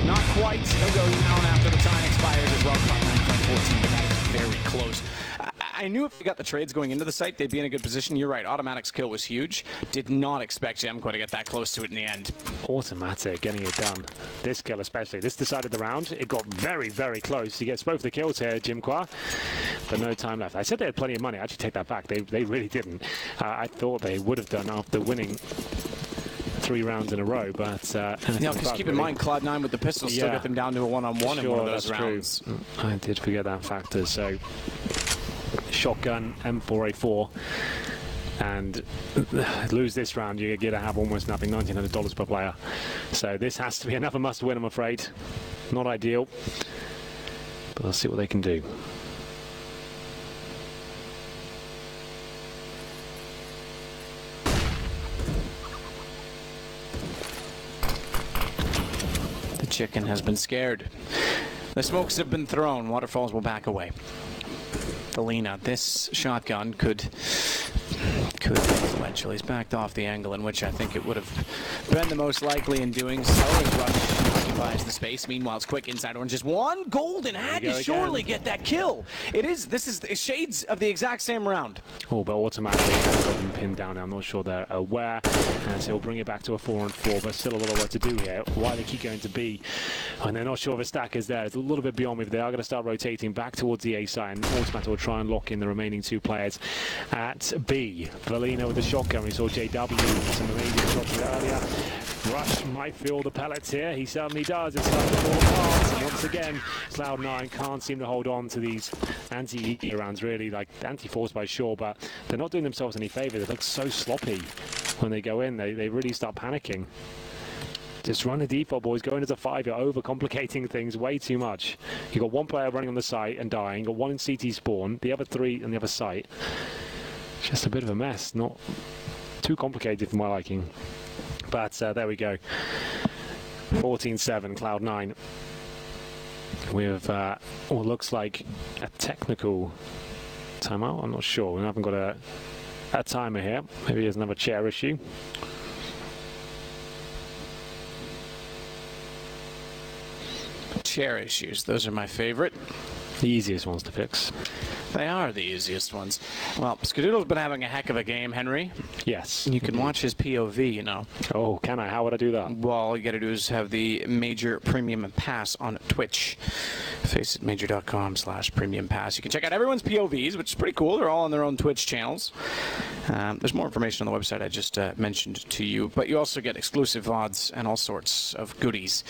Not quite. He'll go down after the time expires as well. 9.14, but that is very close. I knew if they got the trades going into the site, they'd be in a good position. You're right. Automatic's kill was huge. Did not expect Jimquar to get that close to it in the end.
Automatic getting it done. This kill especially. This decided the round. It got very, very close. He gets both the kills here, Jimquar, but no time left. I said they had plenty of money. I actually take that back. They really didn't. I thought they would have done after winning 3 rounds in a row, but
because keep in mind, Cloud9 with the pistol still got them down to a one-on-one in one of those rounds.
True. I did forget that factor. So shotgun M4A4, and lose this round, you get to have almost nothing, $1,900 per player. So this has to be another must-win, I'm afraid. Not ideal, but let's see what they can do.
Chicken has been scared. The smokes have been thrown. Waterfalls will back away. Valina, this shotgun could influential. He's backed off the angle in which I think it would have been the most likely in doing so. As Rush occupies the space. Meanwhile, it's Quick inside orange. Just one golden. Had to surely get that kill. This is shades of the exact same round.
Oh, but automatically has got them pinned down. I'm not sure they're aware. And so he'll bring it back to a 4-on-4, but still a lot of work to do here. Why they keep going to B, and they're not sure if a stack is there. It's a little bit beyond me, but they are going to start rotating back towards the A side, and Automatic will try and lock in the remaining 2 players at B. Valina with the shotgun. We saw JW with some amazing shots earlier. Rush might feel the pellets here. He certainly does. It's starting to fall apart. And once again, Cloud9 can't seem to hold on to these anti-heat rounds, really. Like, anti-force by sure, but they're not doing themselves any favor. They look so sloppy when they go in. They really start panicking. Just run a default, boys. Going as a 5, you're overcomplicating things way too much. You've got one player running on the site and dying. You've got one in CT spawn, the other 3 on the other site. Just a bit of a mess. Not too complicated for my liking. But there we go. 14-7, Cloud9. With what looks like a technical timeout. I'm not sure. We haven't got a timer here. Maybe there's another chair issue.
Chair issues, those are my favorite.
The easiest ones to fix.
They are the easiest ones. Well, Skadoodle's been having a heck of a game, Henry.
Yes.
You can watch his POV, you know.
Oh, can I? How would I do that?
Well, all you got to do is have the Major Premium Pass on Twitch. FaceitMajor.com/Premium Pass. You can check out everyone's POVs, which is pretty cool. They're all on their own Twitch channels. There's more information on the website I just mentioned to you, but you also get exclusive VODs and all sorts of goodies.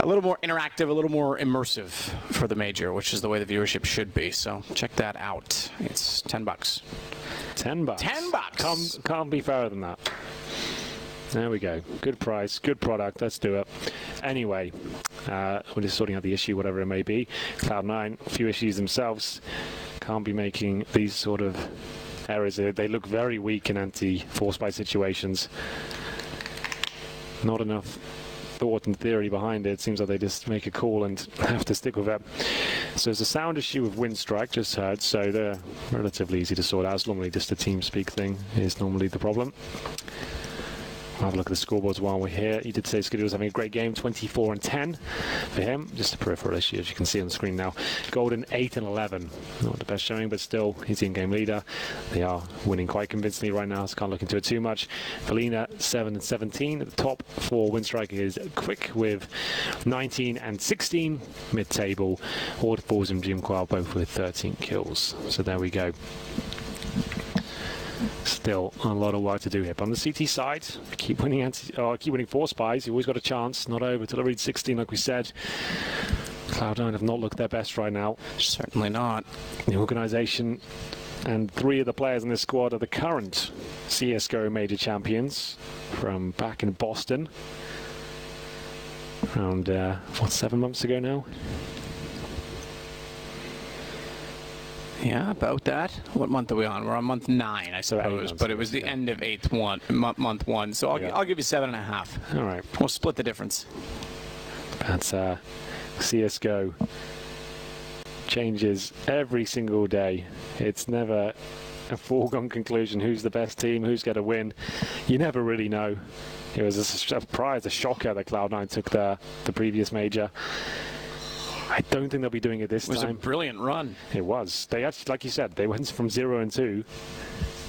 A little more interactive, a little more immersive for the Major, which is the way the viewership should be. So check that out. It's $10.
$10.
$10.
Can't be fairer than that. There we go. Good price, good product. Let's do it. Anyway, we're just sorting out the issue, whatever it may be. Cloud9, a few issues themselves. Can't be making these sort of errors. They look very weak in anti-force by situations. Not enough thought and theory behind it. Seems like they just make a call and have to stick with it. So there's a sound issue with Winstrike, just heard, so they're relatively easy to sort out. It's normally just a TeamSpeak thing is normally the problem. We'll have a look at the scoreboards while we're here. He did say Skadoodle's having a great game, 24-10 for him. Just a peripheral issue, as you can see on the screen now. Golden 8-11. Not the best showing, but still, he's the in-game leader. They are winning quite convincingly right now, so can't look into it too much. Felina, 7-17. At the top for Winstrike is Quick with 19-16. Mid-table, Waterfalls and Jim both with 13 kills. So there we go. Still a lot of work to do here. But on the CT side, keep winning force buys. You always got a chance. Not over till I read 16, like we said. Cloud9 have not looked their best right now.
Certainly not.
The organisation and 3 of the players in this squad are the current CSGO major champions from back in Boston. Around, 7 months ago now?
Yeah, about that. What month are we on? We're on month 9, I suppose. But it was the end of month 1. So I'll give you 7.5.
All right.
We'll split the difference.
That's CSGO changes every single day. It's never a foregone conclusion who's the best team, who's going to win. You never really know. It was a surprise, a shocker that Cloud9 took the previous major. I don't think they'll be doing it this time.
It was a brilliant run.
It was. They actually, like you said, they went from 0-2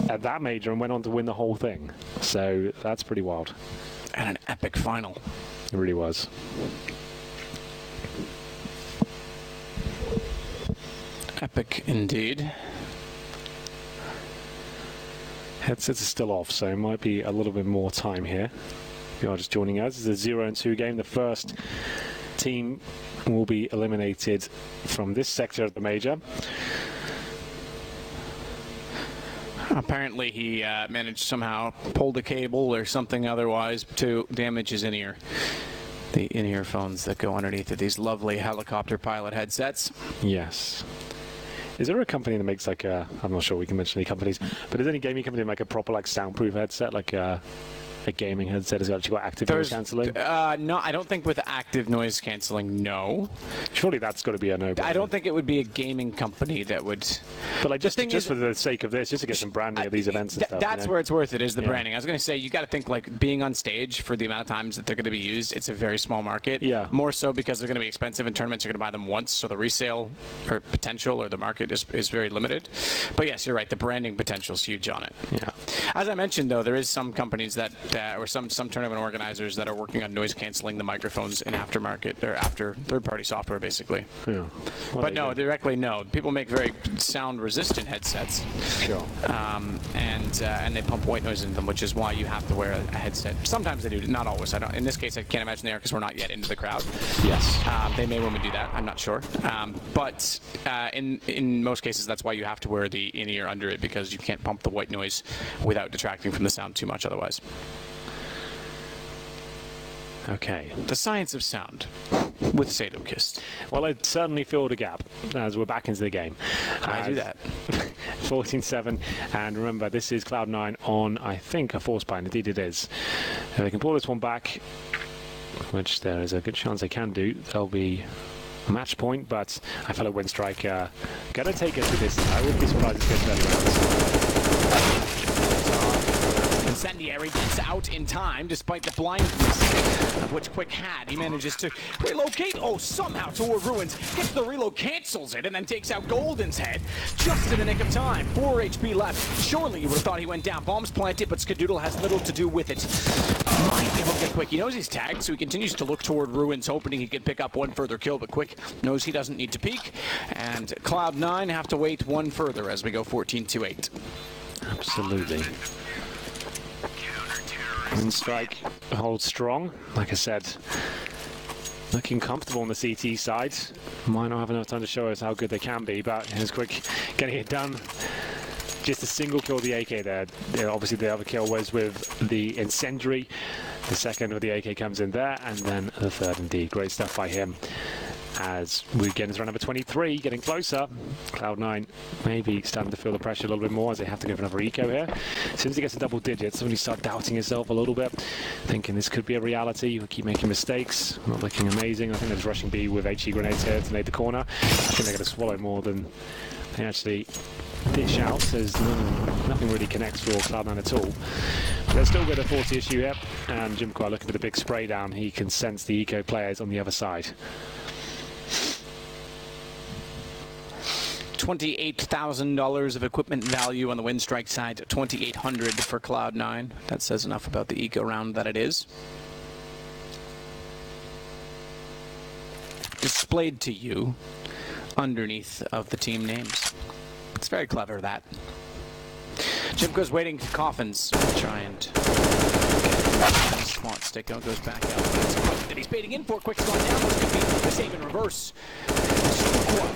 at that major and went on to win the whole thing. So that's pretty wild.
And an epic final.
It really was.
Epic indeed.
Headsets are still off, so it might be a little bit more time here. If you are just joining us, it's a 0-2 game. The first team will be eliminated from this sector of the major.
Apparently he managed somehow pulled a cable or something otherwise to damage his in-ear. The in-ear phones that go underneath of these lovely helicopter pilot headsets.
Yes. Is there a company that makes like a, I'm not sure we can mention any companies, but is there any gaming company that make a proper like soundproof headset, like a gaming headset has actually got active noise cancelling?
No, I don't think with active noise cancelling, no.
Surely that's got to be a no-brainer.
I don't think it would be a gaming company that would...
But like just for the sake of this, just to get some branding at these events and stuff.
That's where it's worth it, is the branding. I was going to say, you got to think like being on stage for the amount of times that they're going to be used, it's a very small market.
Yeah.
More so because they're going to be expensive and tournaments are going to buy them once, so the resale or potential or the market is very limited. But yes, you're right, the branding potential is huge on it.
Yeah.
As I mentioned, though, there is some companies that that, or some tournament organizers that are working on noise canceling the microphones in aftermarket or after third-party software, basically.
Yeah.
But no, directly no. People make very sound-resistant headsets.
Sure.
And they pump white noise into them, which is why you have to wear a headset. Sometimes they do, not always. I don't. In this case, I can't imagine they are because we're not yet into the crowd.
Yes.
They may when we do that. I'm not sure. But in most cases, that's why you have to wear the in-ear under it, because you can't pump the white noise without detracting from the sound too much otherwise.
Okay.
The science of sound with Sadokist.
Well, it certainly filled a gap as we're back into the game.
I do that.
14-7, and remember, this is CLOUD9 on, I think, a force bind. Indeed it is. If they can pull this one back, which there is a good chance they can do, there'll be a match point, but I feel like Winstrike going to take us to this. I wouldn't be surprised if it gets 30 rounds.
Incendiary gets out in time despite the blindness of which Quick had. He manages to relocate, somehow toward Ruins, gets the reload, cancels it, and then takes out Golden's head just in the nick of time. 4 HP left. Surely you would have thought he went down. Bombs planted, but Skadoodle has little to do with it. Might be able to get Quick. He knows he's tagged, so he continues to look toward Ruins, hoping he can pick up one further kill, but Quick knows he doesn't need to peek, and CLOUD9 have to wait one further as we go 14-8.
Absolutely. Winstrike holds strong. Like I said, looking comfortable on the CT side. Might not have enough time to show us how good they can be, but here's Quick getting it done. Just a single kill with the AK there. Obviously the other kill was with the Incendiary. The second with the AK comes in there, and then the third indeed. Great stuff by him. As we get into round number 23, getting closer. CLOUD9 maybe starting to feel the pressure a little bit more as they have to go for another eco here. As soon as he gets to double digits, suddenly start doubting himself a little bit, thinking this could be a reality. We keep making mistakes, not looking amazing. I think they're just rushing B with HE grenades here to nade the corner. I think they're going to swallow more than they actually dish out, as nothing really connects for CLOUD9 at all. But they're still got a 40 issue here, and Jimquar looking for the big spray down. He can sense the eco players on the other side.
$28,000 of equipment value on the Winstrike side, $2,800 for CLOUD9. That says enough about the eco round that it is. Displayed to you underneath of the team names. It's very clever, that. Jimco's waiting to coffins. Try and smart stick out, goes back out. That he's baiting in for. Quick's going down. This could be the save in reverse.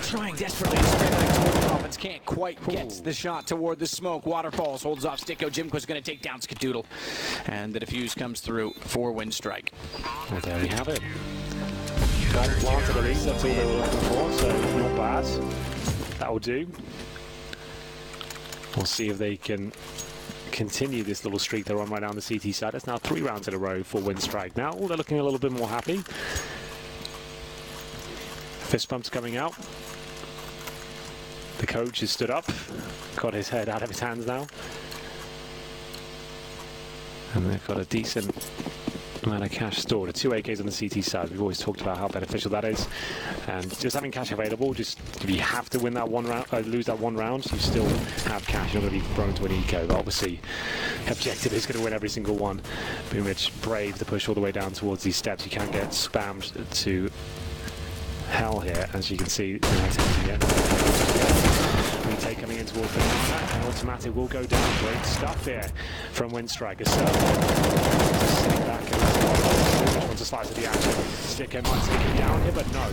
Trying desperately to spray back toward the coffins. Can't quite get the shot toward the smoke. Waterfalls holds off Sticko. Jimco's going to take down Skadoodle. And the defuse comes through for Winstrike.
Well, there we have it. Bomb planted at least, that's all they were looking for, so not bad. That'll do. We'll see if they can continue this little streak they're on right now on the CT side. It's now 3 rounds in a row for Winstrike. Now they're looking a little bit more happy. Fist bumps coming out. The coach has stood up, got his head out of his hands now. And they've got a decent amount of cash stored. 2 AKs on the CT side. We've always talked about how beneficial that is. And just having cash available, just if you have to win that one round, lose that one round, you still have cash. You're not going to be thrown to an eco. But obviously, objective is going to win every single one. Boomich brave to push all the way down towards these steps. You can get spammed to hell here, as you can see. Retake coming in towards the corner, and automatic will go down. Great stuff here from Winstrike. Sitting back and wants to slice at the action. Sticko might take him down here, but no.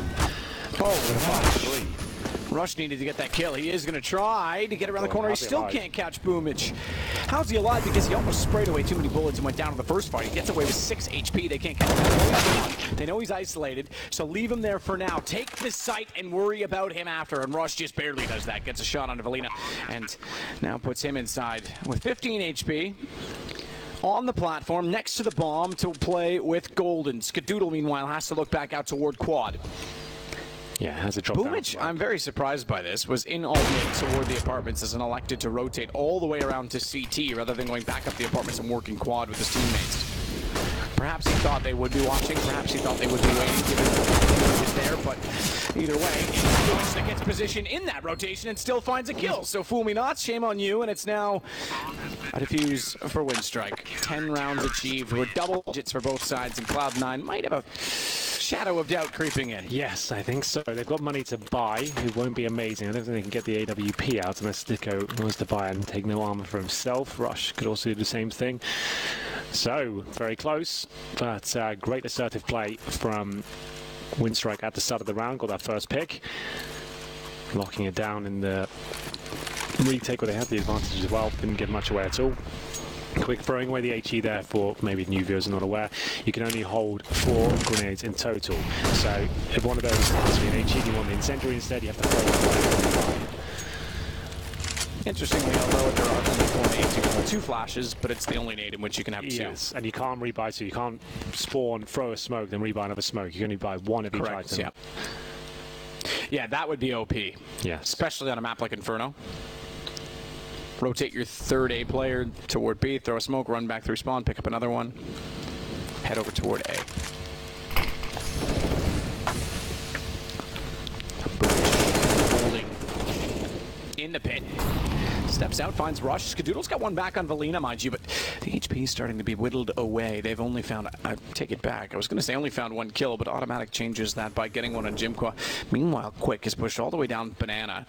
Oh, with a 5-3.
Rush needed to get that kill. He is going to try to get around the corner. He still can't catch Boomich. How's he alive? Because he almost sprayed away too many bullets and went down to the first fight. He gets away with 6 HP. They can't catch him. They know he's isolated, so leave him there for now. Take the site and worry about him after. And Rush just barely does that. Gets a shot onto Valina and now puts him inside with 15 HP. On the platform next to the bomb to play with Golden. Skadoodle, meanwhile, has to look back out toward Quad.
Yeah, has a drop down.
Boomich, I'm very surprised by this, was in all mid toward the apartments as an elected to rotate all the way around to CT rather than going back up the apartments and working Quad with his teammates. Perhaps he thought they would be watching, perhaps he thought they would be waiting given he was there, but Either way, that gets position in that rotation and still finds a kill. So fool me not, shame on you, and it's now a defuse for Winstrike. 10 rounds achieved. We're double digits for both sides, and Cloud9 might have a shadow of doubt creeping in.
Yes, I think so. They've got money to buy. It won't be amazing. I don't think they can get the AWP out unless Sticko wants to buy and take no armor for himself. Rush could also do the same thing. So, very close, but great assertive play from Winstrike at the start of the round. Got that first pick. Locking it down in the retake where they had the advantage as well. Didn't give much away at all. Quick throwing away the HE there for maybe new viewers are not aware. You can only hold 4 grenades in total. So if one of those has to be an HE, you want the incendiary instead, you have to throw it.
Interestingly, although there are only 4 nades, you can hold 2 flashes, but it's the only nade in which you can have 2.
Yes, and you can't rebuy, so you can't spawn, throw a smoke, then rebuy another smoke. You can only buy 1 of each item.
Yeah. Yeah, that would be OP.
Yeah.
Especially on a map like Inferno. Rotate your third A player toward B, throw a smoke, run back through spawn, pick up another one, head over toward A. Holding in the pit. Steps out, finds Rush. Skadoodle's got one back on Valina, mind you, but the HP is starting to be whittled away. They've only found, I take it back, I was going to say only found 1 kill, but Automatic changes that by getting one on Jimqua. Meanwhile, Quick is pushed all the way down Banana.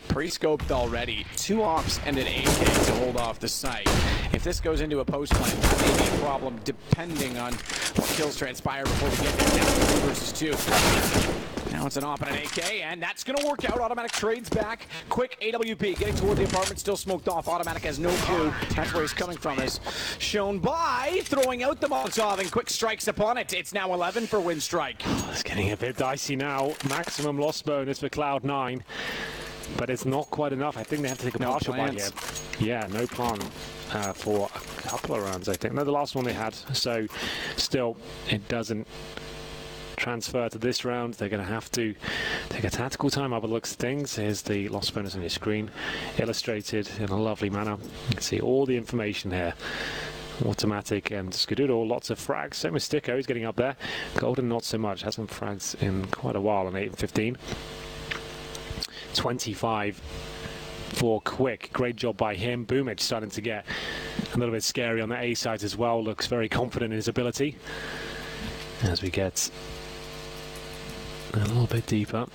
Pre-scoped already, 2 ops and an AK to hold off the site. If this goes into a post plant, that may be a problem depending on what kills transpire before we get down to 2 versus 2. Now it's an op and an AK, and that's going to work out. Automatic trades back. Quick AWP getting toward the apartment, still smoked off. Automatic has no clue. That's where he's coming from, as shown by throwing out the Molotov, and Quick strikes upon it. It's now 11 for Winstrike.
Oh, it's getting a bit dicey now. Maximum loss bonus for Cloud9. But it's not quite enough. I think they have to take a partial buy here. Yeah, no plan for a couple of rounds, I think. No, the last one they had. So, still, it doesn't transfer to this round. They're going to have to take a tactical time by the looks of things. Here's the loss bonus on your screen, illustrated in a lovely manner. You can see all the information here. Automatic and Skadoodle, lots of frags. Same as Sticko, he's getting up there. Golden, not so much. Hasn't frags in quite a while on 8 and 15. 25 for Quick. Great job by him. Boomage starting to get a little bit scary on the A side as well. Looks very confident in his ability. As we get a little bit deeper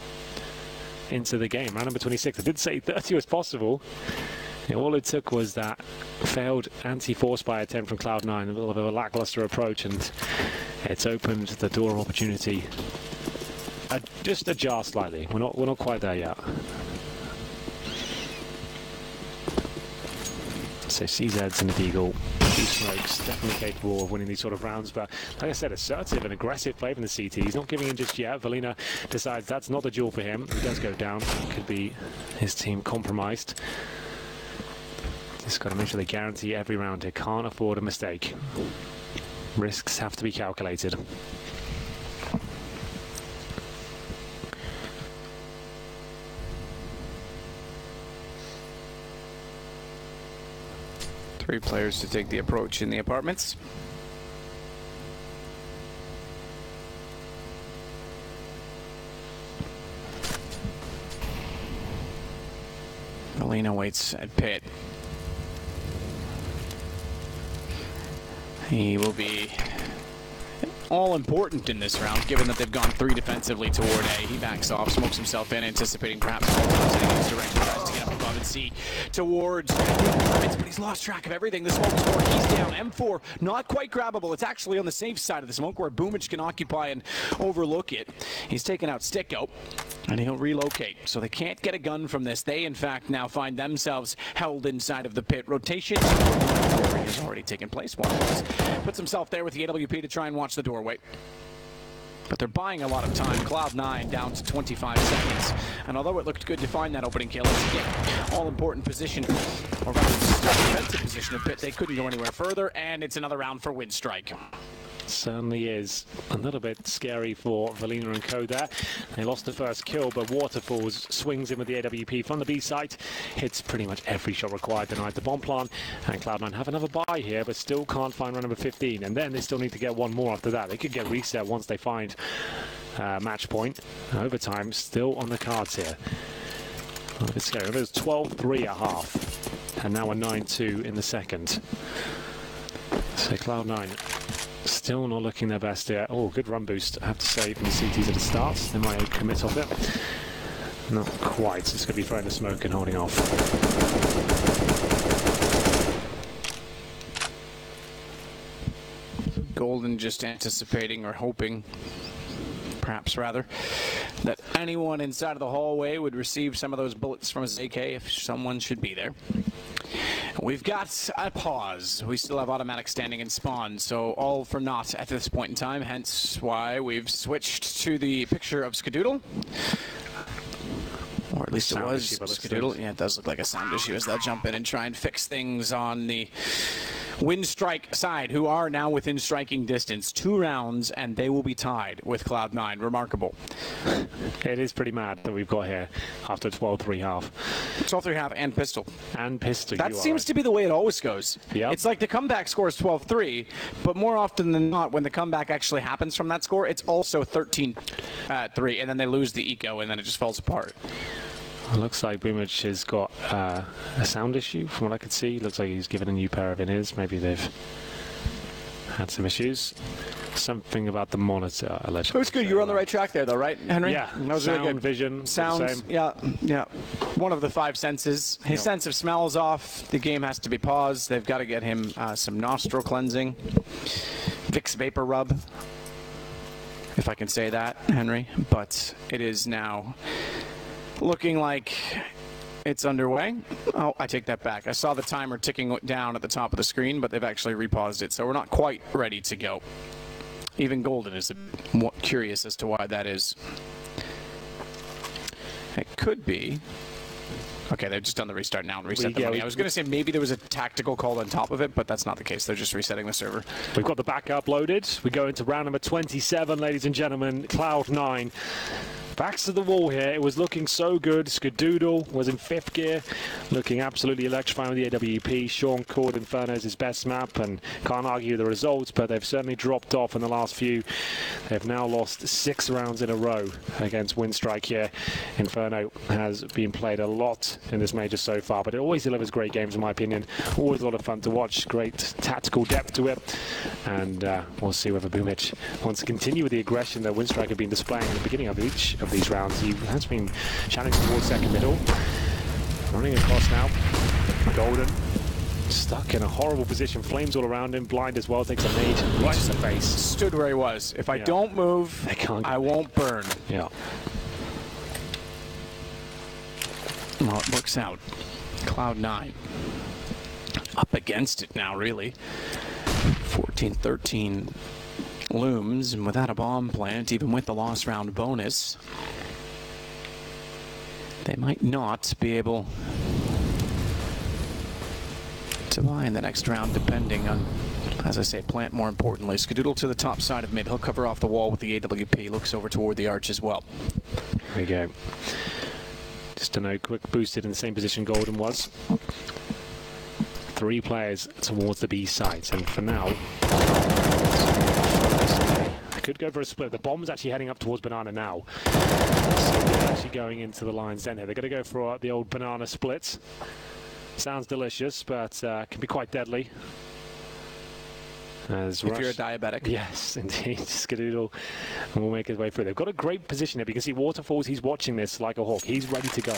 into the game. Round number 26. I did say 30 was possible. All it took was that failed anti-force buy attempt from Cloud9. A little bit of a lackluster approach, and it's opened the door of opportunity. Just ajar slightly. We're not quite there yet. So CZ's and the Deagle, 2 smokes, definitely capable of winning these sort of rounds. But like I said, assertive and aggressive play from the CT. He's not giving in just yet. Valina decides that's not the duel for him. He does go down. Could be his team compromised. Just got to make sure they guarantee every round. They can't afford a mistake. Risks have to be calculated.
Three players to take the approach in the apartments. Valina waits at pit. He will be all important in this round, given that they've gone 3 defensively toward A. He backs off, smokes himself in, anticipating perhaps in his direction, tries to get up above and see towards but he's lost track of everything. The smoke is more, he's down. M4, not quite grabbable. It's actually on the safe side of the smoke where Boomage can occupy and overlook it. He's taken out Sticko, and he'll relocate. So they can't get a gun from this. They, in fact, now find themselves held inside of the pit. Rotation has already taken place. One puts himself there with the AWP to try and watch the doorway. But they're buying a lot of time. Cloud9 down to 25 seconds. And although it looked good to find that opening kill, it's again all-important position, or rather defensive position of pit. They couldn't go anywhere further, and it's another round for Winstrike.
Certainly is a little bit scary for Valina and co there. They lost the first kill, but Waterfalls swings in with the AWP from the B site, hits pretty much every shot required, denied the bomb plan, and Cloud9 have another buy here, but still can't find round number 15, and then they still need to get one more after that. They could get reset once they find match point. Overtime still on the cards here. Let's go. It was 12-3 at half, and now a 9-2 in the second. So Cloud9 still not looking their best here. Oh, good run boost, I have to say, from the CTs at the start. They might commit off it. Not quite. It's going to be throwing the smoke and holding off.
Golden just anticipating or hoping, perhaps rather, that anyone inside of the hallway would receive some of those bullets from his AK if someone should be there. We've got a pause. We still have automatic standing and spawn, so all for naught at this point in time, hence why we've switched to the picture of Skadoodle. Or at least it was Skadoodle. Yeah, it does look like a sound issue as they'll jump in and try and fix things on the Winstrike side, who are now within striking distance. 2 rounds, and they will be tied with Cloud9. Remarkable.
It is pretty mad that we've got here after 12-3 half.
12-3 half and pistol.
And pistol.
That seems to be the way it always goes.
Yep.
It's like the comeback score is 12-3, but more often than not, when the comeback actually happens from that score, it's also 13-3, and then they lose the eco, and then it just falls apart.
It looks like Boomich has got a sound issue from what I could see. Looks like he's given a new pair of in-ears. Maybe they've had some issues. Something about the monitor, allegedly.
It was good. You were on the right track there, though, right, Henry?
Yeah.
That was
sound,
really good.
vision,
sounds. Yeah. One of the 5 senses. His sense of smell is off. The game has to be paused. They've got to get him some nostril cleansing. Vicks Vapor Rub, if I can say that, Henry. But it is now looking like it's underway. Oh, I take that back. I saw the timer ticking down at the top of the screen, but they've actually repaused it, so we're not quite ready to go. Even Golden is curious as to why that is. It could be. Okay, they've just done the restart now and reset the money. I was going to say maybe there was a tactical call on top of it, but that's not the case. They're just resetting the server.
We've got the backup loaded. We go into round number 27, ladies and gentlemen. Cloud9. Backs to the wall here. It was looking so good. Skadoodle was in 5th gear, looking absolutely electrifying with the AWP. Sean called Inferno as his best map, and can't argue the results, but they've certainly dropped off in the last few. They've now lost 6 rounds in a row against Winstrike here. Inferno has been played a lot in this major so far, but it always delivers great games in my opinion. Always a lot of fun to watch. Great tactical depth to it, and we'll see whether Boomich wants to continue with the aggression that Winstrike have been displaying at the beginning of each of these rounds. He has been challenged towards second middle. Running across now. Golden stuck in a horrible position. Flames all around him. Blind as well. Takes a nade right to the face.
Stood where he was. If I don't move, I won't burn.
Yeah.
Well, it works out. Cloud9 up against it now, really. 14-13 looms, and without a bomb plant, even with the lost round bonus, they might not be able to buy in the next round, depending on, as I say, plant more importantly. Skadoodle to the top side of mid. He'll cover off the wall with the AWP. Looks over toward the arch as well.
There we go. Just a note, quick boosted in the same position Golden was. 3 players towards the B sides, and for now, I could go for a split. The bomb's actually heading up towards Banana now. So they're actually going into the lines then here. They're going to go for the old banana split. Sounds delicious, but can be quite deadly. If
you're a diabetic.
Yes, indeed. Skadoodle will make his way through. They've got a great position here because he Waterfalls, he's watching this like a hawk. He's ready to go.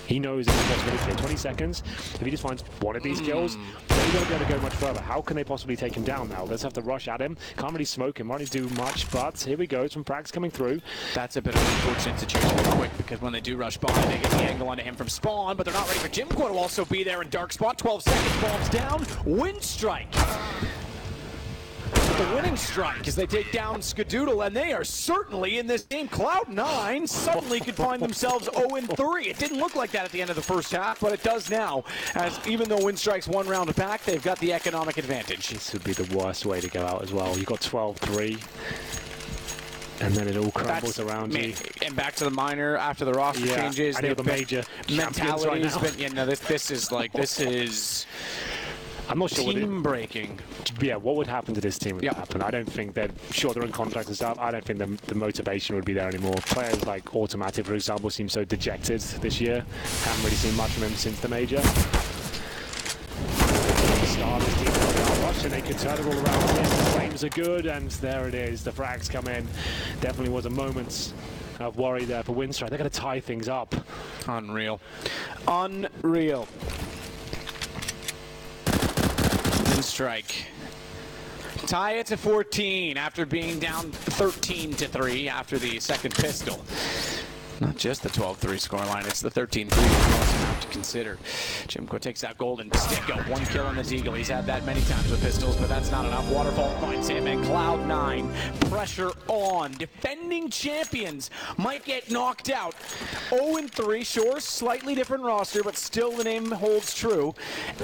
He knows it's a possibility here. 20 seconds. If he just finds one of these kills, they won't be able to go much further. How can they possibly take him down now? Let's have to rush at him. Can't really smoke him, won't do much, but here we go. Some frags coming through.
That's a bit of an unfortunate situation quick, because when they do rush by, they get the angle onto him from spawn, but they're not ready for Csgo to also be there in dark spot. 12 seconds, bombs down. Winstrike. The winning strike as they take down Skadoodle, and they are certainly in this game. Cloud9 suddenly could find themselves 0-3. It didn't look like that at the end of the first half, but it does now, as even though Winstrike's 1 round back, they've got the economic advantage.
This would be the worst way to go out as well. You've got 12-3. And then it all crumbles around you.
And back to the minor after the roster changes.
I know the major
mentality
right
has been. This is
I'm not sure
Team breaking.
Yeah, what would happen to this team if that happened? I don't think they're sure they're in contract and stuff. I don't think the motivation would be there anymore. Players like Automatic, for example, seem so dejected this year. Haven't really seen much from him since the major. Start this team rush, and they could turn it all around. Yes, the flames are good, and there it is. The frags come in. Definitely was a moment of worry there for Winstrike. They're going to tie things up.
Unreal. Unreal. Winstrike tie it to 14 after being down 13-3 after the second pistol. Not just the 12-3 scoreline, it's the 13-3 you also have to consider. Csgo takes out gold, and Sticko, 1 kill on the Deagle. He's had that many times with pistols, but that's not enough. Waterfall finds him, and CLOUD9, pressure on. Defending champions might get knocked out. 0-3, sure, slightly different roster, but still the name holds true.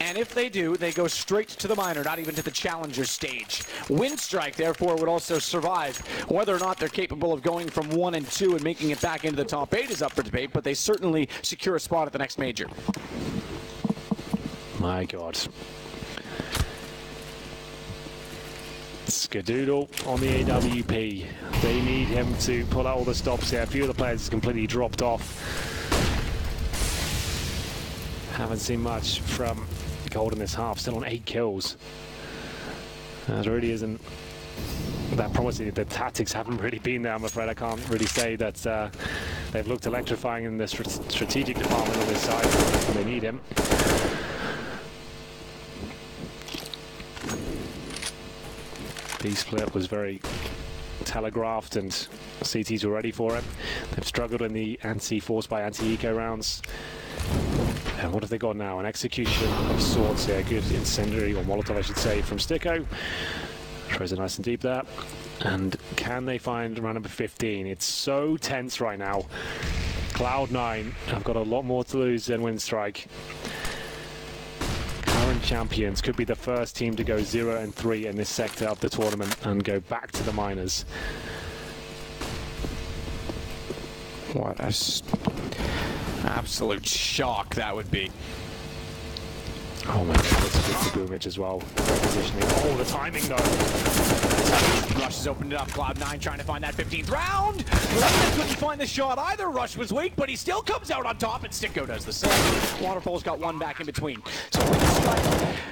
And if they do, they go straight to the minor, not even to the challenger stage. Winstrike, therefore, would also survive. Whether or not they're capable of going from 1 and 2 and making it back into the top 8 is up for debate, but they certainly secure a spot at the next major.
My God. Skadoodle on the AWP. They need him to pull out all the stops here. A few of the players completely dropped off. Haven't seen much from Gold in this half. Still on 8 kills. That really isn't that promising. The tactics haven't really been there, I'm afraid. I can't really say that they've looked electrifying in the strategic department on this side. They need him. B-split was very telegraphed, and CTs were ready for it. They've struggled in the anti-force by anti-eco rounds. And what have they got now? An execution of sorts here. Good incendiary, or Molotov I should say, from Sticko. Throws it nice and deep there. And can they find round number 15? It's so tense right now. CLOUD9 have got a lot more to lose than Winstrike. Current champions could be the first team to go 0-3 in this sector of the tournament and go back to the minors.
What a absolute shock that would be.
Oh my God, it's good for Boomich as well. Positioning. Oh, the timing though.
Rush has opened it up. CLOUD9 trying to find that 15th round. Rush couldn't find the shot either. Rush was weak, but he still comes out on top, and Sticko does the same. Waterfall's got 1 back in between. So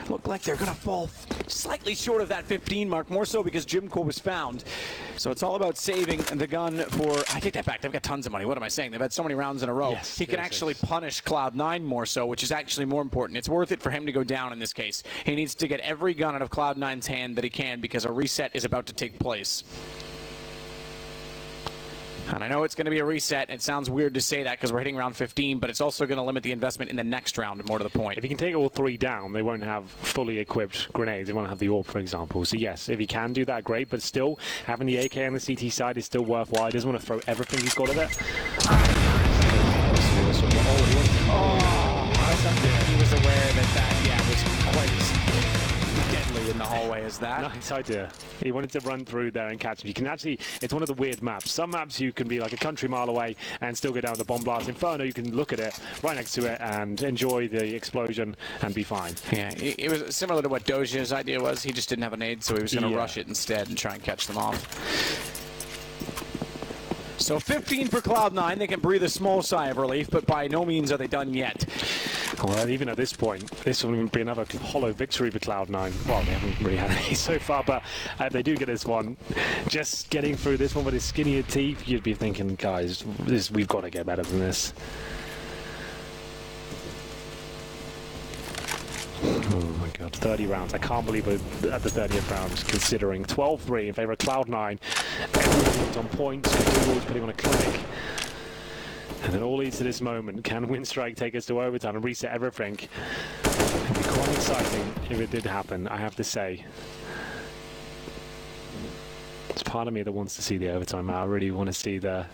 look like they're going to fall slightly short of that 15 mark, more so because Csgo was found. So it's all about saving the gun for... I take that back. They've got tons of money. What am I saying? They've had so many rounds in a row.
Yes,
he can actually punish CLOUD9 more so, which is actually more important. It's worth it for him to go down in this case. He needs to get every gun out of CLOUD9's hand that he can, because a reset is about to take place. And I know it's going to be a reset. It sounds weird to say that because we're hitting round 15, but it's also going to limit the investment in the next round, more to the point.
If he can take all 3 down, they won't have fully equipped grenades. They won't have the AWP, for example. So yes, if he can do that, great. But still, having the AK on the CT side is still worthwhile. He doesn't want to throw everything he's got at it.
He was aware that was quite deadly in the hallway as that.
Nice idea. He wanted to run through there and catch him. You can actually, it's one of the weird maps. Some maps you can be like a country mile away and still go down the bomb blast. Inferno, you can look at it right next to it and enjoy the explosion and be fine.
Yeah, it was similar to what Doja's idea was. He just didn't have a nade, so he was going to rush it instead and try and catch them off. So 15 for CLOUD9. They can breathe a small sigh of relief, but by no means are they done yet.
Well, even at this point, this will be another hollow victory for CLOUD9. Well, they haven't really had any so far, but if they do get this one, just getting through this one with his skinnier teeth, you'd be thinking, guys, we've got to get better than this. Oh my God, 30 rounds. I can't believe we're at the 30th round, considering 12-3 in favor of CLOUD9. Everyone's on points, Google's putting on a clinic. And it all leads to this moment. Can Winstrike take us to overtime and reset everything? It'd be quite exciting if it did happen, I have to say. There's part of me that wants to see the overtime. I really want to see the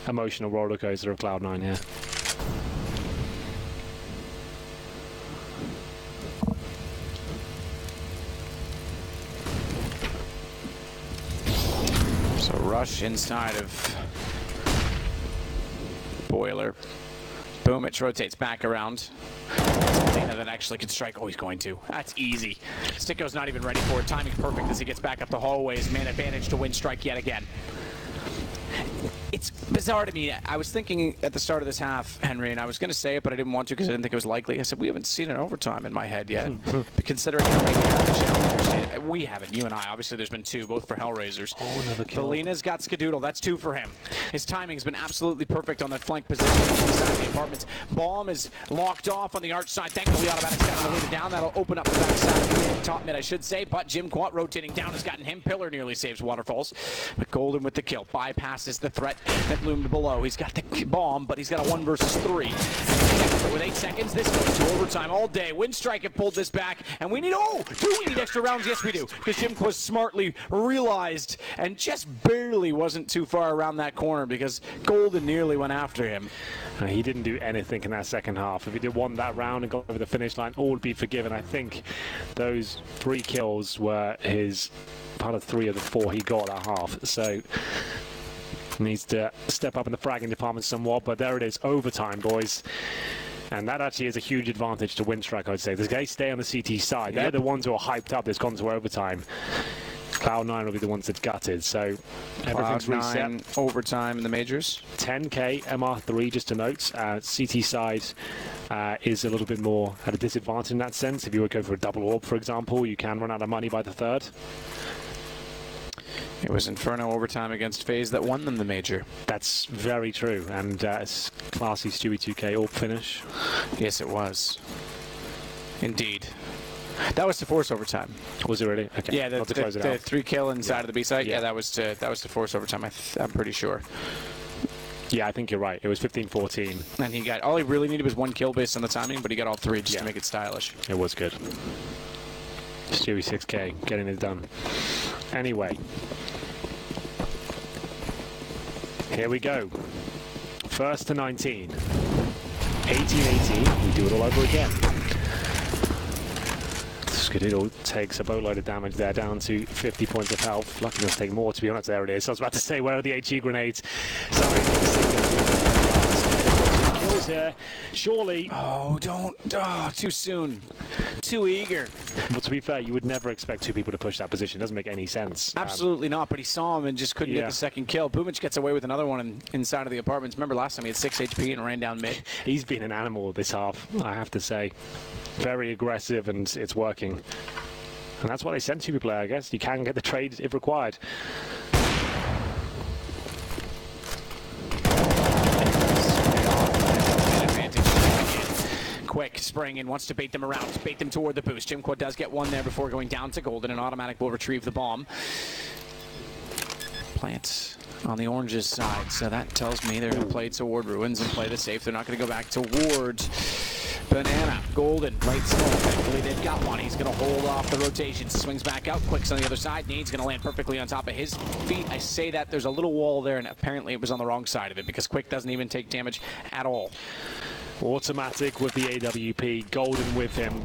emotional roller coaster of CLOUD9 here.
So rush inside of Boiler. Boomich rotates back around. Lena that actually can strike. Oh, he's going to. That's easy. Sticko's not even ready for it. Timing's perfect as he gets back up the hallways. Man advantage to Winstrike yet again. It's bizarre to me. I was thinking at the start of this half, Henry, and I was going to say it, but I didn't want to because I didn't think it was likely. I said, we haven't seen an overtime in my head yet. Considering how many challengers, we haven't. You and I. Obviously, there's been 2, both for Hellraisers.
Oh, another kill.
Lena's got Skadoodle. That's 2 for him. His timing's been absolutely perfect on that flank position inside the apartments. Bomb is locked off on the arch side. Thankfully, the automatic set on the way down. That'll open up the back side. Top mid, I should say. But Jim Quat rotating down has gotten him. Pillar nearly saves Waterfalls. But Golden with the kill. Bypasses the threat that loomed below. He's got the bomb, but he's got a 1 versus 3. With 8 seconds, this goes to overtime all day. Winstrike have pulled this back, and we need, do we need extra rounds? Yes, we do, because Jim Quat smartly realized and just barely wasn't too far around that corner because Golden nearly went after him.
He didn't do anything in that second half. If he did won that round and got over the finish line, all would be forgiven. I think those 3 kills were his part of 3 of the 4 he got at half. So needs to step up in the fragging department somewhat, but there it is, overtime, boys. And that actually is a huge advantage to Winstrike, I'd say. The guys stay on the CT side. They're the ones who are hyped up. That's gone to overtime. CLOUD9 will be the ones that gutted. So everything's reset.
Overtime in the majors.
10k MR3, just to note. CT side is a little bit more at a disadvantage in that sense. If you would go for a double orb, for example, you can run out of money by the 3rd.
It was Inferno overtime against FaZe that won them the major.
That's very true, and it's classy Stewie 2K orb finish.
Yes, it was. Indeed. That was to force overtime.
Was it really? Okay.
Yeah, the 3 kill inside of the B site.
Yeah,
that was to force overtime. I'm pretty sure.
Yeah, I think you're right. It was 15-14.
And he got all he really needed was 1 kill based on the timing, but he got all 3 just to make it stylish.
It was good. Stewie 6K getting it done. Anyway, here we go. 1st to 19. 18-18. We do it all over again. Skadoodle takes a boatload of damage there, down to 50 points of health. Lucky enough to take more, to be honest. There it is. I was about to say, where are the HE grenades? Kills here. Surely.
Oh, don't. Oh, too soon. Too eager.
Well, to be fair, you would never expect 2 people to push that position. It doesn't make any sense.
Absolutely not, but he saw him and just couldn't get the second kill. Boomic gets away with another one inside of the apartments. Remember last time he had 6 HP and ran down mid?
He's been an animal this half, I have to say. Very aggressive, and it's working. And that's why they send 2 people there, I guess. You can get the trade if required.
Quick, spraying in, wants to bait them around, bait them toward the boost. Jim Quad does get 1 there before going down to Golden, and automatic will retrieve the bomb. Plant on the Orange's side, so that tells me they're going to play toward Ruins and play the safe. They're not going to go back toward Banana. Golden, right smoke. Thankfully, they've got 1. He's going to hold off the rotation. Swings back out. Quick's on the other side. Nade's going to land perfectly on top of his feet. I say that there's a little wall there, and apparently it was on the wrong side of it because Quick doesn't even take damage at all.
Automatic with the AWP, Golden with him.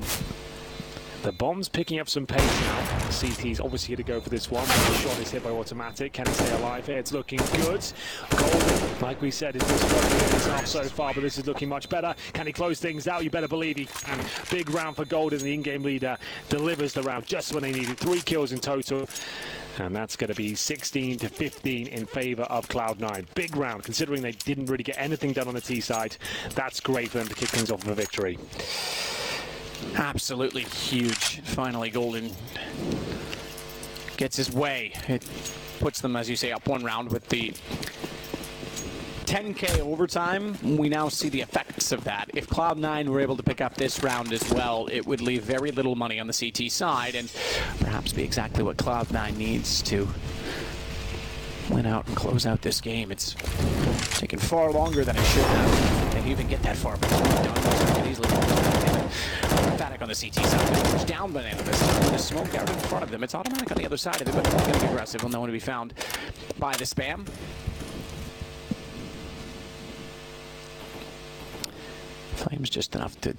The bomb's picking up some pace now. CT's obviously going to go for this one. The shot is hit by Automatic. Can he stay alive here? It's looking good. Golden, like we said, is just struggling in this half so far, but this is looking much better. Can he close things out? You better believe he can. Big round for Golden. The in-game leader delivers the round just when they need it. 3 kills in total. And that's going to be 16-15 in favor of CLOUD9. Big round, considering they didn't really get anything done on the T side. That's great for them to kick things off with a victory.
Absolutely huge. Finally, Golden gets his way. It puts them, as you say, up 1 round with the 10k overtime. We now see the effects of that. If CLOUD9 were able to pick up this round as well, it would leave very little money on the CT side and perhaps be exactly what CLOUD9 needs to win out and close out this game. It's taken far longer than it should have. They even get that far, but it's done. Easily. Emphatic on the CT side. Push down Banana this time with a smoke out in front of them. It's automatic on the other side of it, but they're going to be aggressive. Will no one to be found by the spam. Flame's just enough to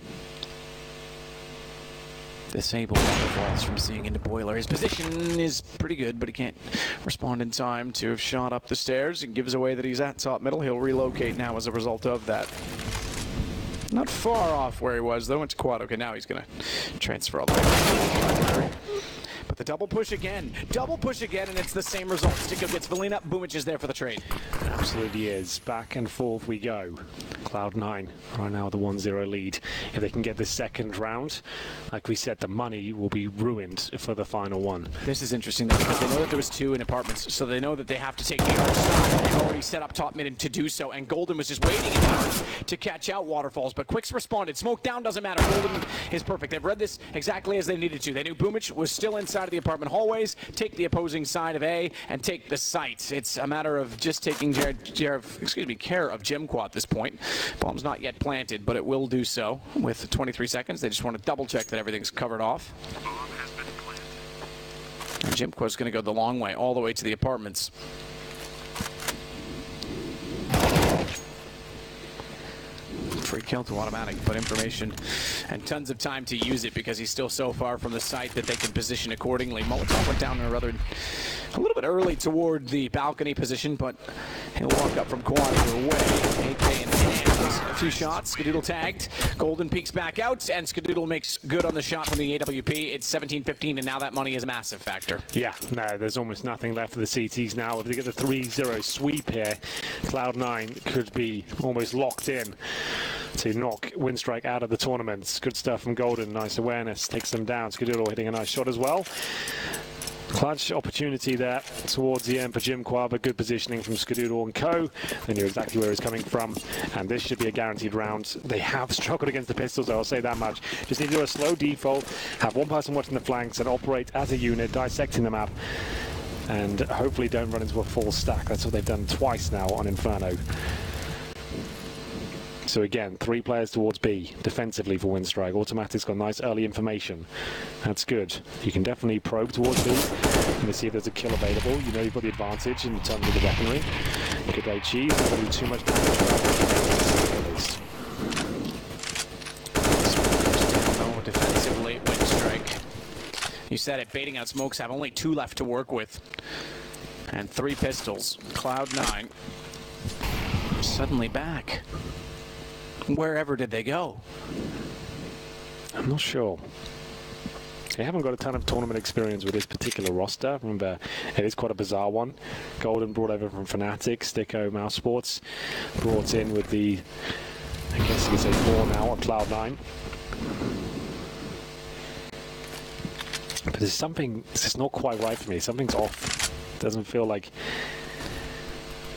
disable Waterfalls from seeing into Boiler. His position is pretty good, but he can't respond in time to have shot up the stairs. It gives away that he's at top middle. He'll relocate now as a result of that. Not far off where he was, though. Went to quad. Okay, now he's going to transfer all the way. But the double push again, and it's the same result. Csgo gets Valina, Boomic is there for the trade.
It absolutely is. Back and forth we go. CLOUD9 right now with a 1-0 lead. If they can get this second round, like we said, the money will be ruined for the final one.
This is interesting though, because they know that there was 2 in apartments, so they know that they have to take the other side. They've already set up top mid to do so, and Golden was just waiting to catch out Waterfalls, but Quicks responded. Smoke down doesn't matter. Golden is perfect. They've read this exactly as they needed to. They knew Boomic was still inside of the apartment hallways. Take the opposing side of A and take the site. It's a matter of just taking care of Jimquad at this point. Bomb's not yet planted, but it will do so with 23 seconds. They just want to double check that everything's covered off. And Jimquad's going to go the long way, all the way to the apartments. Free kill to automatic, but information and tons of time to use it because he's still so far from the site that they can position accordingly. Molotov went down a little bit early toward the balcony position, but he'll walk up from quad either way. AK in hand. A few shots. Skadoodle tagged. Golden peeks back out, and Skadoodle makes good on the shot from the AWP. It's 17-15, and now that money is a massive factor.
Yeah, no, there's almost nothing left for the CTs now. If they get the 3-0 sweep here, CLOUD9 could be almost locked in to knock Winstrike out of the tournament. Good stuff from Golden. Nice awareness. Takes them down. Skadoodle hitting a nice shot as well. Clutch opportunity there towards the end for Jimquad, but good positioning from Skadoodle and co. They knew exactly where he was coming from, and this should be a guaranteed round. They have struggled against the pistols, I'll say that much. Just need to do a slow default, have one person watching the flanks and operate as a unit, dissecting the map, and hopefully don't run into a full stack. That's what they've done twice now on Inferno. So again, 3 players towards B, defensively for Winstrike. Automatic's got nice early information. That's good. You can definitely probe towards B and see if there's a kill available. You know you've got the advantage in terms of the weaponry. Good day, Cheese. Not going to do too much damage.
Oh, defensively, Winstrike. You said it, baiting out smokes, have only 2 left to work with. And 3 pistols. CLOUD9 suddenly back. Wherever did they go?
I'm not sure. They haven't got a ton of tournament experience with this particular roster. Remember, it is quite a bizarre one. Golden brought over from Fnatic, Csgo, Mouse Sports, brought in with the, I guess you could say 4 now at CLOUD9. But there's something, it's just not quite right for me. Something's off. Doesn't feel like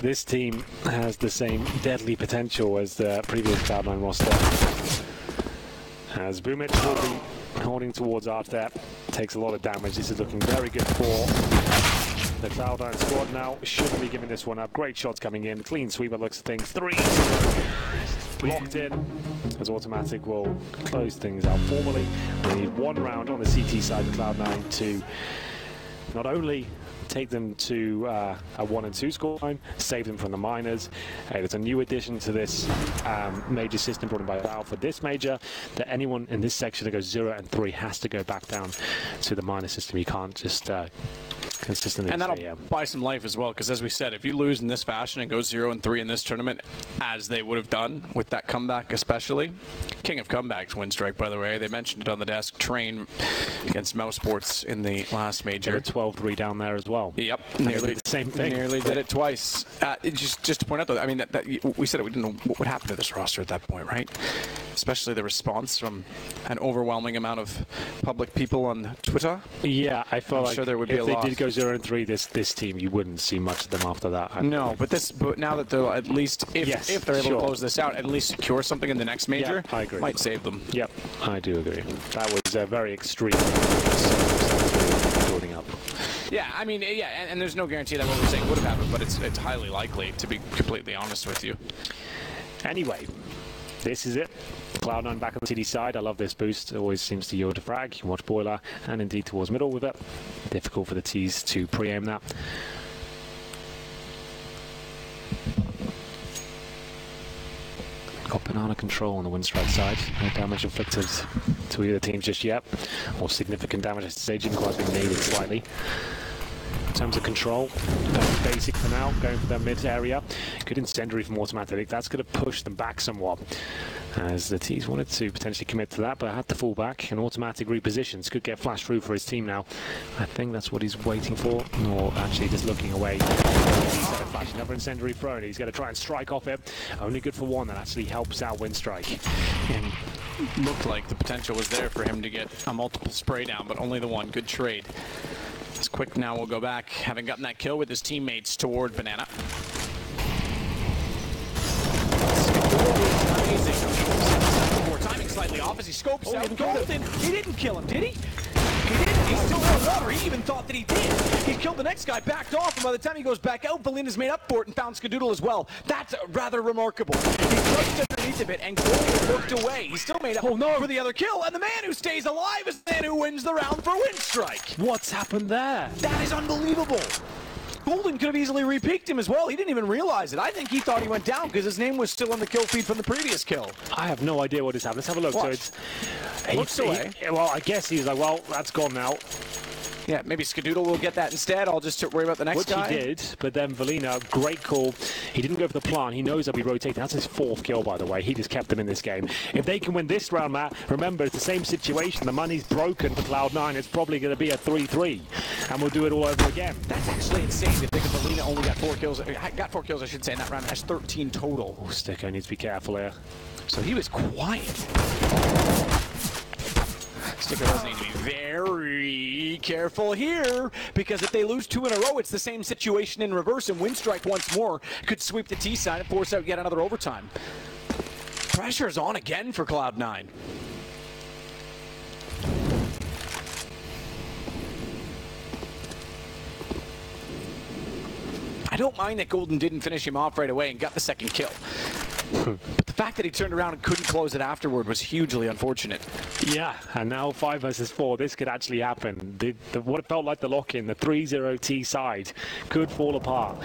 this team has the same deadly potential as the previous CLOUD9 roster. As Boomic will be holding towards after, takes a lot of damage. This is looking very good for the CLOUD9 squad now. Shouldn't be giving this one up. Great shots coming in. Clean sweep, it looks things. 3 locked in. As Automatic will close things out formally. We need 1 round on the CT side of CLOUD9 to not only take them to a 1 and 2 scoreline, save them from the minors. There's a new addition to this major system brought in by Valve for this major, that anyone in this section that goes 0 and 3 has to go back down to the minor system. You can't just consistently.
And that'll buy some life as well, because as we said, if you lose in this fashion and go 0 and 3 in this tournament, as they would have done with that comeback especially, king of comebacks, Winstrike, by the way, they mentioned it on the desk, train against Mouse Sports in the last major.
12-3 down there as well.
Yep, nearly
the same thing.
Nearly did it twice. Just to point out, though, I mean, we said it, we didn't know what would happen to this roster at that point, right? Especially the response from an overwhelming amount of public people on Twitter.
Yeah, I felt like
sure there would be
if they did go 0 and 3, this team, you wouldn't see much of them after that.
No, but now that they'll at least, if they're able to close this out, at least secure something in the next major,
I agree.
Might save them.
Yep, I do agree. That was very extreme. Building up.
Yeah, I mean, yeah, and there's no guarantee that what we're saying would have happened, but it's highly likely, to be completely honest with you.
Anyway, this is it. CLOUD9 back on the CT side. I love this boost. It always seems to yield to frag. You can watch Boiler and indeed towards middle with it. Difficult for the T's to pre-aim that. Got banana control on the Winstrike side. No damage inflicted to either teams just yet. Or significant damage, I should say. Jimquad's been nailed slightly. in terms of control. Basic for now, going for their mid area. Good incendiary from Automatic. That's going to push them back somewhat, as the T's wanted to potentially commit to that, but had to fall back. And Automatic repositions could get flash through for his team now. I think that's what he's waiting for, or actually just looking away. Flash, another incendiary thrown. He's going to try and strike off it. Only good for one. That actually helps out Winstrike.
And looked like the potential was there for him to get a multiple spray down, but only the one. Good trade. As Quick now will go back, having gotten that kill with his teammates toward Banana. Timing slightly off as he scopes out Golden. He didn't kill him, did he? He didn't. He's still in the water. He even thought that he did. He killed the next guy, backed off, and by the time he goes back out, Valina's made up for it and found Skadoodle as well. That's rather remarkable. He crouched underneath of it, and Golden looked away. He still made up for the other kill, and the man who stays alive is the man who wins the round for Winstrike.
What's happened there?
That is unbelievable. Golden could have easily re-peeked him as well. He didn't even realize it. I think he thought he went down because his name was still on the kill feed from the previous kill.
I have no idea what has happened. Let's have a look.
Watch.
So it's
looks away.
Well, I guess he's like, well, that's gone now.
Yeah, maybe Skadoodle will get that instead. I'll just worry about the next guy.
Which he did, but then Valina, great call. He didn't go for the plan. He knows they'll be rotating. That's his 4th kill, by the way. He just kept them in this game. If they can win this round, Matt, remember, it's the same situation. The money's broken for Cloud9. It's probably going to be a 3-3, and we'll do it all over again.
That's actually insane to think of Valina only got 4 kills. Got 4 kills, I should say, in that round. Has 13 total.
Oh, Sticko needs to be careful here.
So he was quiet. Sticker does need to be very careful here, because if they lose 2 in a row, it's the same situation in reverse, and Winstrike once more could sweep the T side and force out yet another overtime. Pressure's on again for Cloud9. I don't mind that Golden didn't finish him off right away and got the 2nd kill. But the fact that he turned around and couldn't close it afterward was hugely unfortunate.
Yeah, and now 5 versus 4, this could actually happen. What it felt like the lock-in, the 3-0 T side, could fall apart.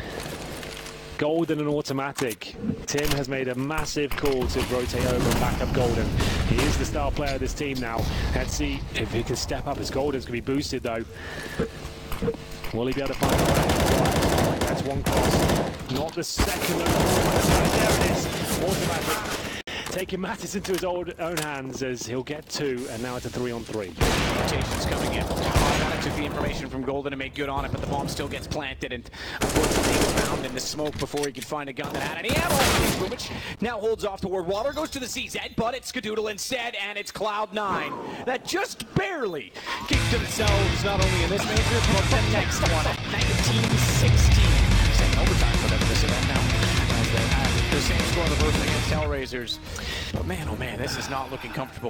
Golden and Automatic. Tim has made a massive call to rotate over and back up Golden. He is the star player of this team now. Let's see if he can step up. His Golden's going to be boosted, though. Will he be able to find a way? That's one cross. Not the second. There it is. Automatic. Taking matters into his own hands as he'll get 2, and now it's a 3-on-3.
Rotation's coming in. Automatic took the information from Golden and made good on it, but the bomb still gets planted, and unfortunately he was found in the smoke before he could find a gun that had any ammo, which now holds off toward Water, goes to the CZ, but it's Skadoodle instead, and it's Cloud9 that just barely kicked themselves not only in this major, but the next one at 19-16. Second overtime for them in this event now, as they have the same score reversed against Hellraisers. But man, oh man, this is not looking comfortable.